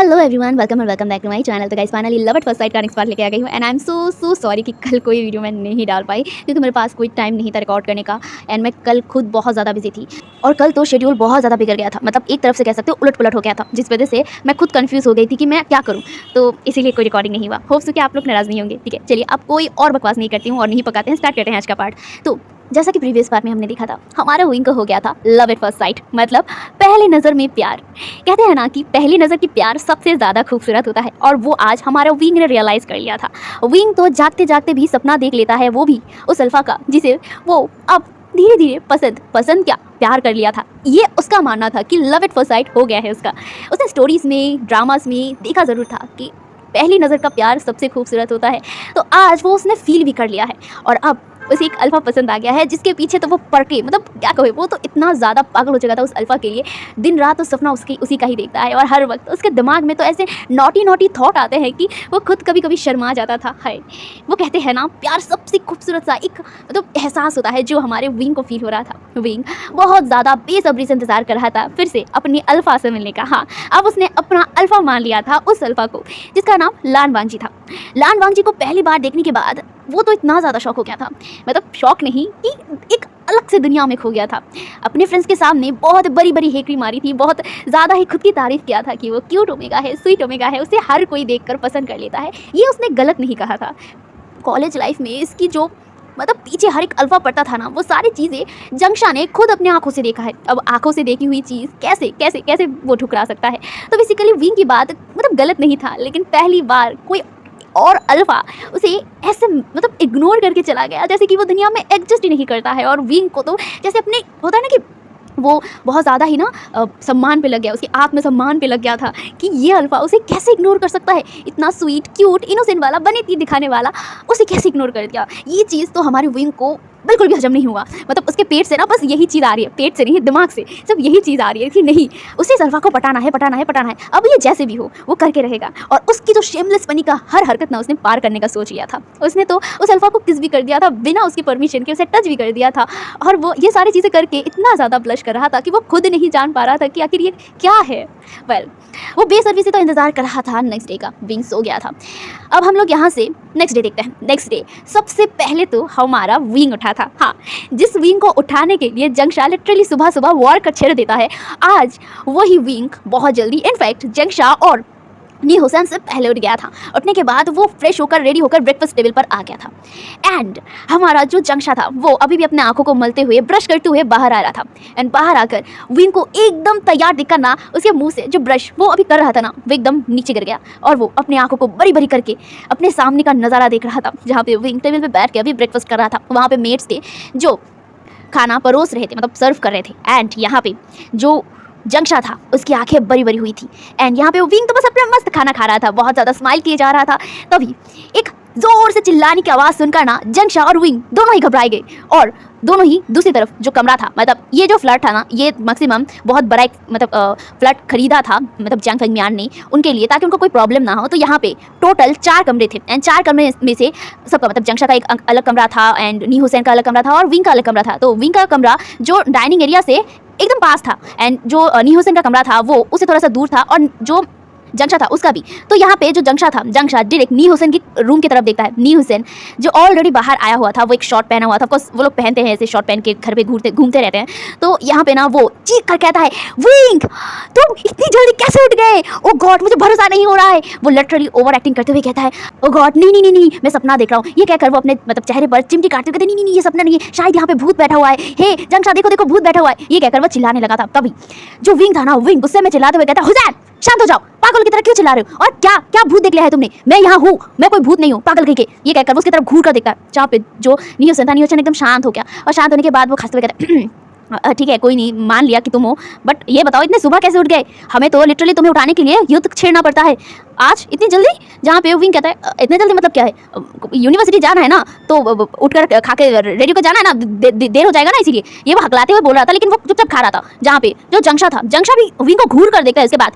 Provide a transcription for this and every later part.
Hello everyone, welcome back to my channel. तो guys finally love at first sight का next part लेके आ गई हूँ and I am so sorry कि कल कोई वीडियो मैं नहीं डाल पाई क्योंकि मेरे पास कोई टाइम नहीं था रिकॉर्ड करने का एंड मैं कल खुद बहुत ज़्यादा बिजी थी और कल तो शेड्यूल बहुत ज़्यादा बिगड़ गया था। मतलब एक तरफ से कह सकते हो उलट पुलट हो गया था, जिस वजह से मैं खुद कंफ्यूज हो गई थी कि मैं क्या करूँ। तो इसीलिए कोई रिकॉर्डिंग नहीं हुआ। होप्स कि आप लोग नाराज़ नहीं होंगे। ठीक है, चलिए अब कोई और बकवास नहीं करती हूँ और नहीं पकाते हैं, स्टार्ट करते हैं आज का पार्ट। तो जैसा कि प्रीवियस पार्ट में हमने देखा था, हमारा विंग को हो गया था लव एट फर्स्ट साइट, मतलब पहली नज़र में प्यार। कहते हैं ना कि पहली नज़र की प्यार सबसे ज़्यादा खूबसूरत होता है और वो आज हमारा विंग ने रियलाइज़ कर लिया था। विंग तो जागते जागते भी सपना देख लेता है, वो भी उस अल्फा का जिसे वो अब धीरे धीरे पसंद क्या प्यार कर लिया था। ये उसका मानना था कि लव एट फर्स्ट साइट हो गया है उसका। उसने स्टोरीज़ में ड्रामास में देखा ज़रूर था कि पहली नज़र का प्यार सबसे खूबसूरत होता है, तो आज वो उसने फील भी कर लिया है और अब उसे एक अल्फ़ा पसंद आ गया है जिसके पीछे तो वो पड़ के मतलब क्या कहे, वो तो इतना ज़्यादा पागल हो चुका था उस अल्फ़ा के लिए। दिन रात तो सपना उसी का ही देखता है और हर वक्त उसके दिमाग में तो ऐसे नॉटी थॉट आते हैं कि वो खुद कभी कभी शर्मा जाता था। हाय, वो कहते हैं ना प्यार सबसे खूबसूरत सा एक मतलब एहसास होता है जो हमारे विंग को फील हो रहा था। विंग बहुत ज़्यादा बेसब्री से इंतज़ार कर रहा था फिर से अपनी अल्फ़ा से मिलने का। हाँ, अब उसने अपना अल्फ़ा मान लिया था उस अल्फ़ा को जिसका नाम लान वांगजी था। लान वांगजी को पहली बार देखने के बाद वो तो इतना ज़्यादा शॉक हो गया था, मतलब शॉक नहीं कि एक अलग से दुनिया में खो गया था। अपने फ्रेंड्स के सामने बहुत बड़ी हेकड़ी मारी थी, बहुत ज़्यादा ही खुद की तारीफ़ किया था कि वो क्यूट ओमेगा है, स्वीट ओमेगा है, उसे हर कोई देखकर पसंद कर लेता है। ये उसने गलत नहीं कहा था। कॉलेज लाइफ में इसकी जो मतलब पीछे हर एक अल्फ़ा पड़ता था ना, वो सारी चीज़ें जंक्षा ने खुद अपने आंखों से देखा है। अब आंखों से देखी हुई चीज़ कैसे वो ठुकरा सकता है। तो बेसिकली विंग की बात मतलब गलत नहीं था, लेकिन पहली बार कोई और अल्फ़ा उसे ऐसे मतलब इग्नोर करके चला गया जैसे कि वो दुनिया में एग्जिस्ट ही नहीं करता है। और विंग को तो जैसे अपने होता है ना कि वो बहुत ज़्यादा ही ना सम्मान पे लग गया, उसके आत्मसम्मान पे लग गया था कि ये अल्फ़ा उसे कैसे इग्नोर कर सकता है। इतना स्वीट क्यूट इनोसेंट वाला बने थी दिखाने वाला उसे कैसे इग्नोर कर दिया। ये चीज़ तो हमारे विंग को बिल्कुल भी हजम नहीं हुआ। मतलब उसके पेट से ना बस यही चीज़ आ रही है, पेट से नहीं दिमाग से सब यही चीज़ आ रही है कि नहीं, उसे अल्फ़ा को पटाना है। अब ये जैसे भी हो वो करके रहेगा। और उसकी जो शेमलेस पनी का हर हरकत ना उसने पार करने का सोच लिया था। उसने तो उस अल्फ़ा को किस भी कर दिया था बिना उसकी परमिशन के, उसे टच भी कर दिया था और वो ये सारी चीज़ें करके इतना ज़्यादा ब्लश कर रहा था कि वो खुद नहीं जान पा रहा था कि आखिर ये क्या है। वो बेसब्री से तो इंतज़ार कर रहा था नेक्स्ट डे का। विंग सो गया था। अब हम लोग यहाँ से नेक्स्ट डे देखते हैं। नेक्स्ट डे सबसे पहले तो हमारा विंग उठा था। हाँ, जिस विंग को उठाने के लिए जंक्षा लिटरली सुबह वॉर का छेड़ देता है, आज वही विंग बहुत जल्दी इनफैक्ट जंक्षा और नी हुसैन से पहले उठ गया था। उठने के बाद वो फ्रेश होकर रेडी होकर ब्रेकफास्ट टेबल पर आ गया था एंड हमारा जो जंक्षा था वो अभी भी अपने आंखों को मलते हुए ब्रश करते हुए बाहर आ रहा था। एंड बाहर आकर विंग को एकदम तैयार दिखकर ना उसके मुंह से जो ब्रश वो अभी कर रहा था ना वो एकदम नीचे गिर गया और वो अपने आंखों को बड़ी करके अपने सामने का नज़ारा देख रहा था जहाँ पे विंग टेबल पर बैठ के अभी ब्रेकफास्ट कर रहा था। वहाँ पे मेट्स थे जो खाना परोस रहे थे, मतलब सर्व कर रहे थे। एंड यहाँ पे जो जंक्षा था उसकी आंखें बड़ी हुई थी एंड यहाँ पे वो विंग तो बस अपना मस्त खाना खा रहा था, बहुत ज़्यादा स्माइल किए जा रहा था। तभी एक ज़ोर से चिल्लाने की आवाज़ सुनकर ना जंक्षा और विंग दोनों ही घबराए गए और दोनों ही दूसरी तरफ जो कमरा था, मतलब ये जो फ्लैट था ना ये मैक्सिमम बहुत बड़ा एक मतलब फ्लैट खरीदा था मतलब जंग फंगमियान ने उनके लिए ताकि उनको कोई प्रॉब्लम ना हो। तो यहाँ पे टोटल 4 कमरे थे एंड 4 कमरे में से सबका मतलब जंक्षा का एक अलग कमरा था एंड नी हुसैन का अलग कमरा था और विंग का अलग कमरा था। तो विंग का कमरा जो डाइनिंग एरिया से एकदम पास था एंड जो नी हुसैन का कमरा था वो उससे थोड़ा सा दूर था और जो जंक्षा था उसका भी। तो यहाँ पे जो जंक्षा डायरेक्ट नी हुसैन की रूम की तरफ देखता है। नी हुसैन जो ऑलरेडी बाहर आया हुआ था, वो एक शॉर्ट पहना हुआ था। ऑफकोर्स वो लोग पहनते हैं ऐसे शॉर्ट पहन के घर पे घूमते रहते हैं। तो यहाँ पे ना वो चीख कर कहता है, विंग तुम इतनी जल्दी कैसे उठ गए? ओ गॉड, मुझे भरोसा नहीं हो रहा है। वो लिटरली ओवर एक्टिंग करते हुए कहता है, ओ गॉड नहीं मैं सपना देख रहा हूँ। ये कहकर वो अपने मतलब चेहरे पर चिमटी काटते हुए कहते नहीं ये सपना नहीं है, शायद यहाँ पे भूत बैठा हुआ है। हे जंक्षा देखो भूत बैठा हुआ है। ये कहकर वो चिल्लाने लगा था। तभी जो विंग था ना, विंग गुस्से में चिल्लाते हुए कहता है, हुसैन शांत हो जाओ, पागल की तरह क्यों चिल्ला रहे हो? और क्या भूत देख लिया है तुमने? मैं यहाँ हूँ, मैं कोई भूत नहीं हूँ, पागल कहीं के। ये कहकर वो उसकी तरफ घूर कर देखता है जहाँ पे जो नी हुसैन था। नी हुसैन एकदम शांत हो गया और शांत होने के बाद वो खाते हुए कहता है, ठीक है कोई नहीं, मान लिया कि तुम हो, बट ये बताओ इतने सुबह कैसे उठ गए? हमें तो लिटरली तुम्हें उठाने के लिए युद्ध छेड़ना पड़ता है आज इतनी जल्दी। जहाँ पे विंग कहता है, इतने जल्दी मतलब क्या है? यूनिवर्सिटी जाना है ना, तो उठकर खा के रेडी होकर जाना है ना, देर हो जाएगा ना, इसीलिए। ये वो हकलाते हुए बोल रहा था लेकिन वो चुपचाप खा रहा था। जहाँ पे जो जंक्षा था, जंक्षा भी विंग को घूर कर देखता है। इसके बाद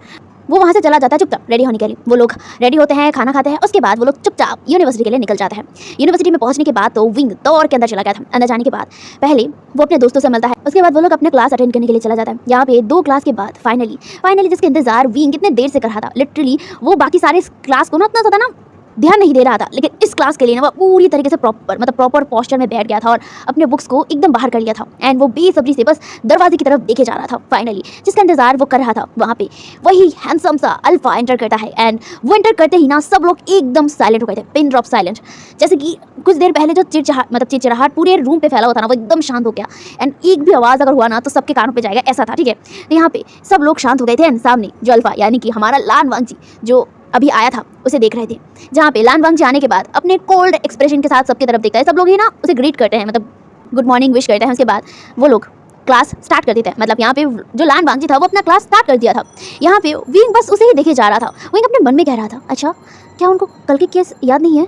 वो वहाँ से चला जाता है चुपचाप रेडी होने के लिए। वो लोग रेडी होते हैं, खाना खाते हैं, उसके बाद वो लोग चुपचाप यूनिवर्सिटी के लिए निकल जाते हैं। यूनिवर्सिटी में पहुँचने के बाद तो विंग दौड़ के अंदर चला गया था। अंदर जाने के बाद पहले वो अपने दोस्तों से मिलता है, उसके बाद वो लोग अपने क्लास अटेंड करने के लिए चला जाता है। यहाँ पे 2 क्लास के बाद फाइनली जिसके इंतजार विंग कितने देर से कर रहा था, लिटरली वो बाकी सारे क्लास को ना इतना ज़्यादा ना ध्यान नहीं दे रहा था, लेकिन इस क्लास के लिए ना वो पूरी तरीके से प्रॉपर पोस्चर में बैठ गया था और अपने बुक्स को एकदम बाहर कर लिया था। एंड वो बेसब्री से बस दरवाजे की तरफ देखे जा रहा था। फाइनली जिसका इंतजार वो कर रहा था, वहाँ पे वही हैंडसम सा अल्फा एंटर करता है। एंड वो एंटर करते ही ना सब लोग एकदम साइलेंट हो गए थे, पिन ड्रॉप साइलेंट। जैसे कि कुछ देर पहले जो चिड़चिड़ाहट पूरे रूम पे फैला हुआ था ना, वो एकदम शांत हो गया। एंड एक भी आवाज़ अगर हुआ ना तो सबके कानों पे जाएगा, ऐसा था। ठीक है, तो यहाँ पे सब लोग शांत हो गए थे। एंड सामने जो अल्फा यानी कि हमारा लान वांगजी जो अभी आया था उसे देख रहे थे, जहाँ पे लान वांगजी आने के बाद अपने कोल्ड एक्सप्रेशन के साथ सबकी तरफ देखता है। सब लोग ही ना उसे ग्रीट करते हैं, मतलब गुड मॉर्निंग विश करते हैं। उसके बाद वो लोग क्लास स्टार्ट कर देते हैं। मतलब यहाँ पे जो लान वांगजी था वो अपना क्लास स्टार्ट कर दिया था। यहाँ पे विंग बस उसे ही देखे जा रहा था। विंग अपने मन में कह रहा था, अच्छा क्या उनको कल की केस याद नहीं है?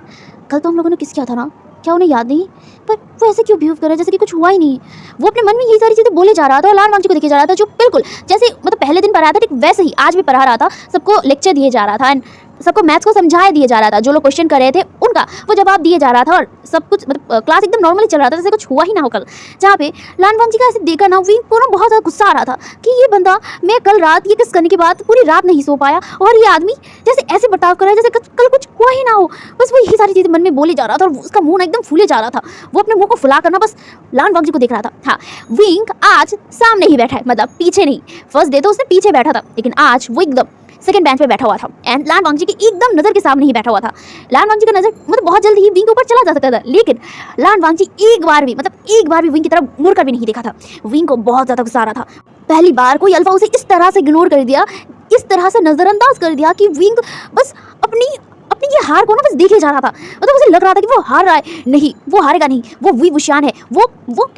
कल तो हम लोगों ने किस किया था ना, क्या उन्हें याद नहीं? पर वो ऐसे क्यों बिहेव कर रहा है जैसे कि कुछ हुआ ही नहीं? वो अपने मन में यही सारी चीज़ें बोले जा रहा था और लान वांगजी को देखे जा रहा था, जो बिल्कुल जैसे मतलब पहले दिन पढ़ाया था ठीक वैसे ही आज भी पढ़ा रहा था। सबको लेक्चर दिए जा रहा था एंड सबको मैथ्स को समझाया दिए जा रहा था। जो लोग क्वेश्चन कर रहे थे उनका वो जवाब दिए जा रहा था और सब कुछ मतलब क्लास एकदम नॉर्मली चल रहा था, जैसे कुछ हुआ ही ना हो कल। जहाँ पे लान वांगजी का ऐसे देखा ना, विंग को ना बहुत ज़्यादा गुस्सा आ रहा था कि ये बंदा, मैं कल रात ये किस करने के बाद पूरी रात नहीं सो पाया और ये आदमी जैसे ऐसे बर्ताव कर रहा है जैसे कल कुछ हुआ ही ना हो। बस वो यही सारी चीज़ें मन में बोले जा रहा था और उसका मुंह एकदम फूले जा रहा था। वो अपने मुंह को फुला करना बस लान वांगजी को देख रहा था। हाँ, विंग आज सामने ही बैठा है, मतलब पीछे नहीं। फर्स्ट डे तो उसने पीछे बैठा था, लेकिन आज वो एकदम सेकंड बेंच पे बैठा हुआ था एंड लान वांगजी की एकदम नज़र के सामने ही बैठा हुआ था। लान वांगजी का नज़र मतलब बहुत जल्दी ही विंग के ऊपर चला जा सकता था, लेकिन लान वांगजी एक बार भी विंग की तरफ मुड़कर भी नहीं देखा था। विंग को बहुत ज़्यादा गुस्सा आ रहा था। पहली बार कोई अल्फा उसे इस तरह से इग्नोर कर दिया, इस तरह से नज़रअंदाज कर दिया कि विंग बस अपनी ये हार को ना बस देखे जा रहा था। मतलब उसे लग रहा था कि वो हार रहा है, नहीं वो हारेगा नहीं, वो वी बुशियान है, वो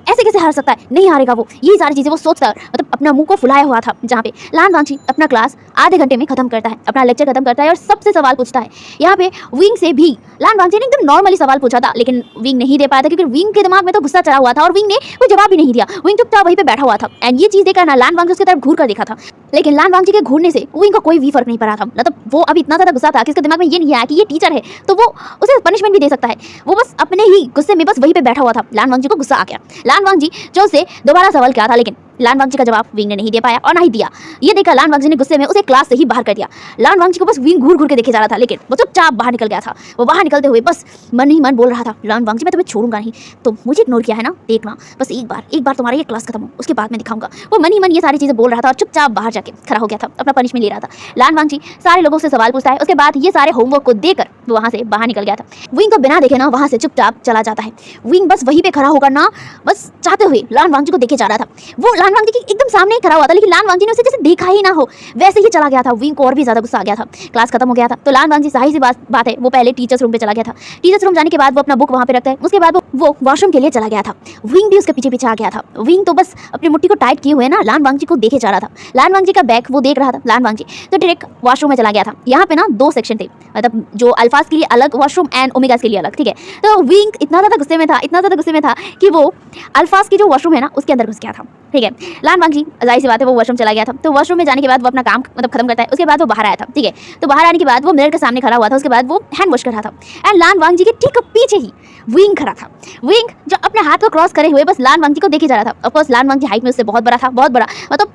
ऐसे कैसे हार सकता है, नहीं हारेगा वो। यही सारी चीज़ें वो सोचता मतलब अपना मुंह को फुलाया हुआ था। जहाँ पे लान वांगजी अपना क्लास आधे घंटे में खत्म करता है, अपना लेक्चर खत्म करता है और सबसे सवाल पूछता है। यहाँ पे विंग से भी लान वांगजी ने एकदम नॉर्मली सवाल पूछा था, लेकिन विंग नहीं दे पाया था क्योंकि विंग के दिमाग में तो गुस्सा चढ़ा हुआ था और विंग ने कोई जवाब भी नहीं दिया। विंग चुपचाप वहीं पे बैठा हुआ था एंड ये चीज़ देखकर ना लान वांगजी उसकी तरफ घूर कर देखा था, लेकिन लान वांगजी के घूरने से विंग को कोई भी फर्क नहीं पड़ा था। मतलब वो अभी इतना ज़्यादा गुस्सा था कि उसके दिमाग में ये नहीं आया कि ये टीचर है तो वो उसे पनिशमेंट भी दे सकता है। वो बस अपने ही गुस्से में बस वहीं पे बैठा हुआ था। लान वांगजी को गुस्सा आ गया। लान वांगजी जो उसे दोबारा सवाल किया था, लेकिन लान वांगजी का जवाब विंग ने नहीं दे पाया और ना ही दिया। ये देखकर लान वांगजी ने गुस्से में उसे क्लास से ही बाहर कर दिया। लान वांगजी को बस विंग घूर के देखे जा रहा था, लेकिन वो चुपचाप बाहर निकल गया था। वो बाहर निकलते हुए बस मन ही मन बोल रहा था, लान वांगजी मैं तुम्हें छोड़ूंगा नहीं, तो मुझे इग्नोर किया है ना, देखना बस एक बार तुम्हारा ये क्लास खत्म हो उसके बाद मैं दिखाऊंगा। वो मन ही मन ये सारी चीज़ें बोल रहा था और चुपचाप बाहर जाके खड़ा हो गया था, अपना पनिशमेंट ले रहा था। लान वांगजी सारे लोगों से सवाल पूछता है, उसके बाद ये सारे होमवर्क को देकर वो वहाँ से बाहर निकल गया था। विंग को बिना देखे ना वहाँ से चुपचाप चला जाता है। विंग बस वहीं पे खड़ा होकर ना बस चाहते हुए लान वांगजी को देखे जा रहा था। वो लान वांगजी की एकदम सामने ही खड़ा हुआ था, लेकिन लान वांगजी ने उसे जैसे देखा ही ना हो वैसे ही चला गया था। विंग को और भी ज़्यादा गुस्सा आ गया था। क्लास खत्म हो गया था तो लान वांगजी जाहिर सी बात है वो पहले टीचर्स रूम पे चला गया था। टीचर्स रूम जाने के बाद वो अपना बुक वहाँ पे रखता है। उसके बाद वो वॉशरूम के लिए चला गया था। विंग भी उसके पीछे आ गया था। विंग तो बस अपनी मुट्ठी को टाइट किए हुए ना लान वांगजी को देखे जा रहा था। लान वांगजी का बैग वो देख रहा था। लान वांगजी तो डायरेक्ट वॉशरूम में चला गया था। यहाँ पे ना 2 सेक्शन थे, मतलब जो अल्फाज के लिए अलग वॉशरूम एंड ओमेगास के लिए अलग। ठीक है, तो विंग इतना ज़्यादा गुस्से में था कि वो अल्फाज की जो वॉशरूम है ना उसके अंदर घुस गया था। ठीक है, लान वांगजी जाहिर सी बात है वो वॉशरूम चला गया था। तो वॉशरूम में जाने के बाद वो अपना काम मतलब खत्म करता है। उसके बाद वो बाहर आया था। ठीक है, तो बाहर आने के बाद वो मिरर के सामने खड़ा हुआ था। उसके बाद वो हैंड वॉश कर रहा था एंड लान वांगजी के ठीक पीछे ही विंग खड़ा था। विंग जो अपने हाथ को क्रॉस करे हुए बस लान वांगजी को देखे जा रहा था। ऑफकोर्स लान वांगजी हाइट में उससे बहुत बड़ा, मतलब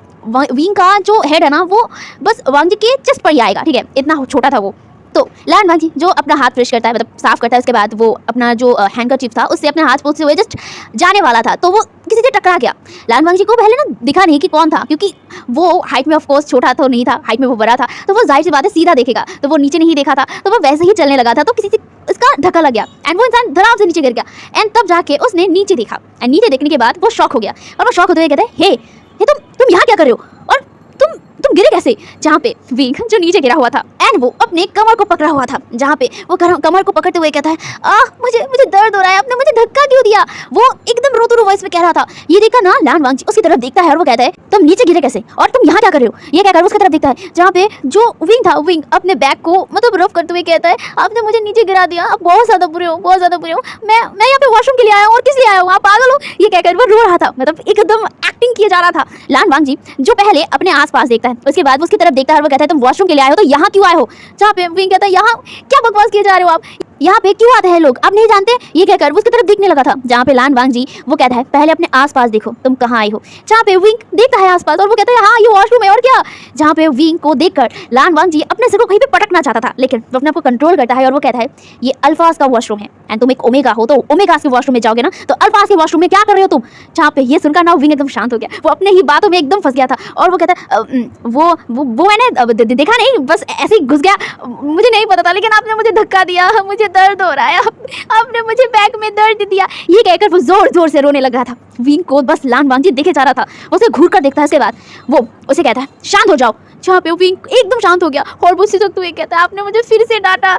विंग का जो हेड है ना वो बस वांगजी के चेस्ट पर ही आएगा। ठीक है, इतना छोटा था वो। तो लान वांगजी जो अपना हाथ फ्रेश करता है, मतलब साफ करता है, उसके बाद वो अपना जो हैंकरचीफ था उससे अपने हाथ पोंछते हुए जस्ट जाने वाला था तो वो किसी से टकरा गया। लान वांगजी को पहले ना दिखा नहीं कि कौन था, क्योंकि वो हाइट में ऑफ कोर्स छोटा तो नहीं था, हाइट में वो बड़ा था, तो वो जाहिर सी बात है सीधा देखेगा, तो वो नीचे नहीं देखा था, तो वो वैसे ही चलने लगा था। तो किसी से उसका धक्का लग गया एंड वो इंसान धड़ाम से नीचे गिर गया एंड तब जाके उसने नीचे देखा एंड नीचे देखने के बाद वो शॉक हो गया और वो शॉक होते हुए कहता है, हे तुम यहाँ क्या कर रहे हो और तुम गिरे कैसे? जहाँ पे विंग जो नीचे गिरा हुआ था एंड वो अपने कमर को पकड़ा हुआ था। जहाँ पे वो कमर को पकड़ते हुए कहता है, मुझे दर्द हो रहा है, आपने मुझे धक्का क्यों दिया? वो एकदम रोते वॉइस में कह रहा था। ये देखा ना लान वांगजी उसकी तरफ देखता है और वो कहता है, तुम नीचे गिरे कैसे और तुम यहाँ क्या कर रहे हो? ये क्या कर उसकी तरफ देखता है जहाँ पे जो विंग था, विंग अपने बैग को मतलब रफ करते हुए कहता है, आपने मुझे नीचे गिरा दिया, आप बहुत ज़्यादा बुरे हो। मैं यहाँ पे वॉशरूम के लिए आया हूँ और किस लिए आया हूँ? आप पागल हो? ये कहकर वो रो रहा था, मतलब एकदम एक्टिंग किया जा रहा था। लान वांगजी जो पहले अपने आसपास देखता है उसके बाद वो उसकी तरफ देखता है और वो कहता है तुम वॉशरूम के लिए आए हो तो यहाँ क्यों आए हो। जहाँ पे विंग कहता है यहाँ क्या बकवास किए जा रहे हो आप, यहाँ पे क्यों आते हैं लोग, आप नहीं जानते। ये कहकर वो उसकी तरफ देखने लगा था। जहाँ पे लान वांग जी वो कहता है पहले अपने आसपास देखो तुम कहाँ आई हो। जहाँ पे विंग देखता है आसपास और वो कहता है हाँ ये वॉशरूम है और क्या। जहाँ पे विंग को देखकर लान वांग जी अपने सिर को कहीं पे पटकना चाहता था, लेकिन वो अपने आप को कंट्रोल करता है और वो कहता है ये अल्फाज का वॉशरूम है एंड तुम एक ओमेगा हो तो ओमेगा के वॉशरूम में जाओगे ना, तो अल्फाज के वॉशरूम में क्या कर रहे हो तुम। जहाँ पे ये सुनकर ना विंग एकदम शांत हो गया, वो अपने ही बातों में एकदम फंस गया था और वो कहता है वो मैंने देखा नहीं, बस ऐसे ही घुस गया, मुझे नहीं पता था, लेकिन आपने मुझे धक्का दिया, मुझे दर्द हो रहा है, आपने मुझे बैक में दर्द दिया। ये कहकर वो जोर जोर से रोने लगा था। विंग को बस लान वांग जी देखे जा रहा था, उसे घूर कर देखता है। इसके बाद वो उसे कहता है शांत हो जाओ। जहाँ पे विंग एकदम शांत हो गया और मुझसे तो ये कहता है आपने मुझे फिर से डांटा,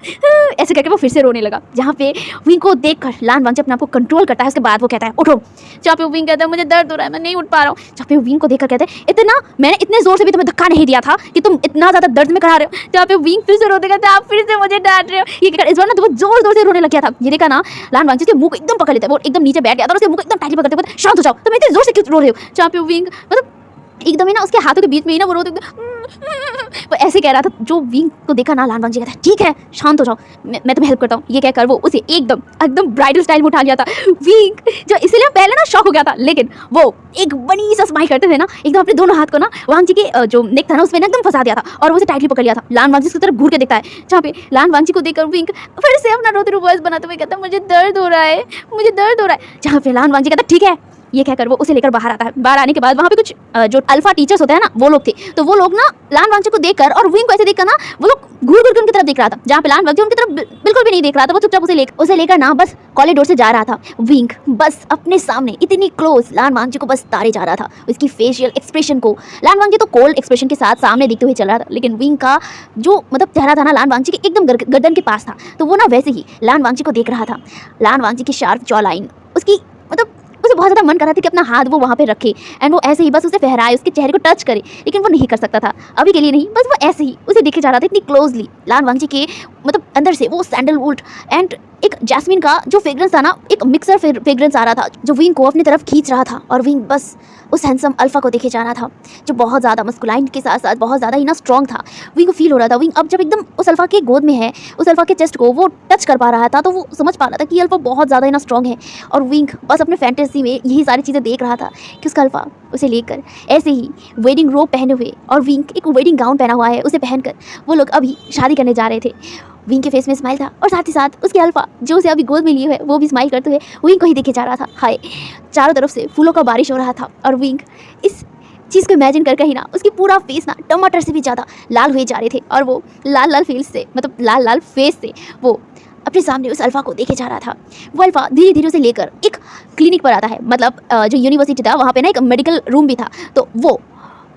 ऐसे करके वो फिर से रोने लगा। जहाँ पे विंग को देखकर लान वांग जी अपने आप को कंट्रोल करता है। उसके बाद वो कहता है उठो। जहाँ पे विंग कहता है मुझे दर्द हो रहा है, मैं नहीं उठ पा रहा हूँ। जहाँ पे विंग को देखकर कहते हैं इतना मैंने इतने जोर से भी तुम्हें धक्का नहीं दिया था कि तुम इतना ज्यादा दर्द में करा रहे हो। जहाँ पे विंग फिर से रोते कहते आप फिर से मुझे डांट रहे हो। ये कहकर इस बार ना तो वो जोर जोर से रोने लग गया था। ये देखा ना लान वांग जी के मुंह को एकदम पकड़ लेता है, वो एकदम नीचे बैठ गया था और उसके मुंह को एकदम टाइटली पकड़ते हुए शांत हो जाओ, तुम इतने जोर से क्यों रो रहे हो। जहाँ पे विंग मतलब एकदम ही ना उसके हाथों के बीच में ही ना वो रोते वो ऐसे कह रहा था। जो विंग को देखा ना लान वांग जी कहता है ठीक है शांत हो जाओ, मैं तुम्हें हेल्प करता हूँ। ये कहकर वो उसे एकदम एकदम ब्राइडल स्टाइल में उठा लिया था। विंग जो इसलिए पहले ना शॉक हो गया था, लेकिन वो एक बनी सा स्माइल करते थे ना एकदम अपने दोनों हाथ को ना वांग जी के जो नेक था ना उसमें एकदम फंसा दिया था और उसे टाइटली पकड़ लिया था। लान वांग जी उसकी तरफ घूर के देखता है। जहाँ पे लान वांग जी को देखकर विंग फिर से अपना रोते वॉइस बनाते हुए कहता है मुझे दर्द हो रहा है, मुझे दर्द हो रहा है। जहाँ पे लान वांग जी कहता है ठीक है। ये कहकर वो उसे लेकर बाहर आता है। बाहर आने के बाद वहाँ पे कुछ जो अल्फा टीचर्स होते हैं ना वो लोग थे, तो वो लोग ना लान वांग जी को देखकर और विंग को ऐसे देखकर ना वो लोग घूर घूर के उनकी तरफ देख रहा था। जहाँ पे लान वांग जी उनकी तरफ बिल्कुल भी नहीं देख रहा था, वो चुपचाप उसे लेकर ना बस कॉरिडोर से जा रहा था। विंग बस अपने सामने इतनी क्लोज लान वांग जी को बस तारे जा रहा था। उसकी फेशियल एक्सप्रेशन को लान वांग जी तो कोल्ड एक्सप्रेशन के साथ सामने देखते हुए चल रहा था, लेकिन विंग का जो मतलब चेहरा था ना लान वांग जी के एकदम गर्दन के पास था, तो वो ना वैसे ही लान वांग जी को देख रहा था। लान वांग जी की शार्प जॉ लाइन उसकी मतलब उसे बहुत ज़्यादा मन कर रहा था कि अपना हाथ वो वहाँ पे रखे एंड वो ऐसे ही बस उसे फहराए, उसके चेहरे को टच करे, लेकिन वो नहीं कर सकता था अभी के लिए नहीं। बस वो ऐसे ही उसे देखे जा रहा था इतनी क्लोजली। लान वांग जी के मतलब अंदर से वो सैंडलवुड एंड एक जैस्मिन का जो फ्रेग्रेंस था ना, एक मिक्सर फ्रेग्रेंस आ रहा था जो विंग को अपनी तरफ खींच रहा था। और विंग बस उस हैंडसम अल्फा को देखे जा रहा था जो बहुत ज़्यादा मस्कुलाइन के साथ साथ बहुत ज़्यादा ही ना स्ट्रॉन्ग था। विंग को फील हो रहा था विंग अब जब एकदम उस अल्फा के गोद में है, उस अल्फा के चेस्ट को वो टच कर पा रहा था, तो वो समझ पा रहा था कि अल्फा बहुत ज़्यादा ही ना स्ट्रॉन्ग है। और विंग बस अपने फैंटेसी में यही सारी चीज़ें देख रहा था कि उसका अल्फा उसे लेकर ऐसे ही वेडिंग रोब पहने हुए और विंग एक वेडिंग गाउन पहना हुआ है, उसे पहनकर वो लोग अभी शादी करने जा रहे थे। विंग के फेस में स्माइल था और साथ ही साथ उसके अल्फा जो उसे अभी गोद में लिए हुए वो भी स्माइल करते हुए विंग को ही देखे जा रहा था। हाय, चारों तरफ से फूलों का बारिश हो रहा था और विंग इस चीज़ को इमेजिन करके ही ना उसकी पूरा फेस ना टमाटर से भी ज़्यादा लाल हुए जा रहे थे और वो लाल लाल फेस से मतलब लाल लाल फेस से वो अपने सामने उस अल्फा को देखे जा रहा था। वो अल्फा धीरे धीरे उसे लेकर एक क्लिनिक पर आता है, मतलब जो यूनिवर्सिटी था वहाँ पे ना एक मेडिकल रूम भी था, तो वो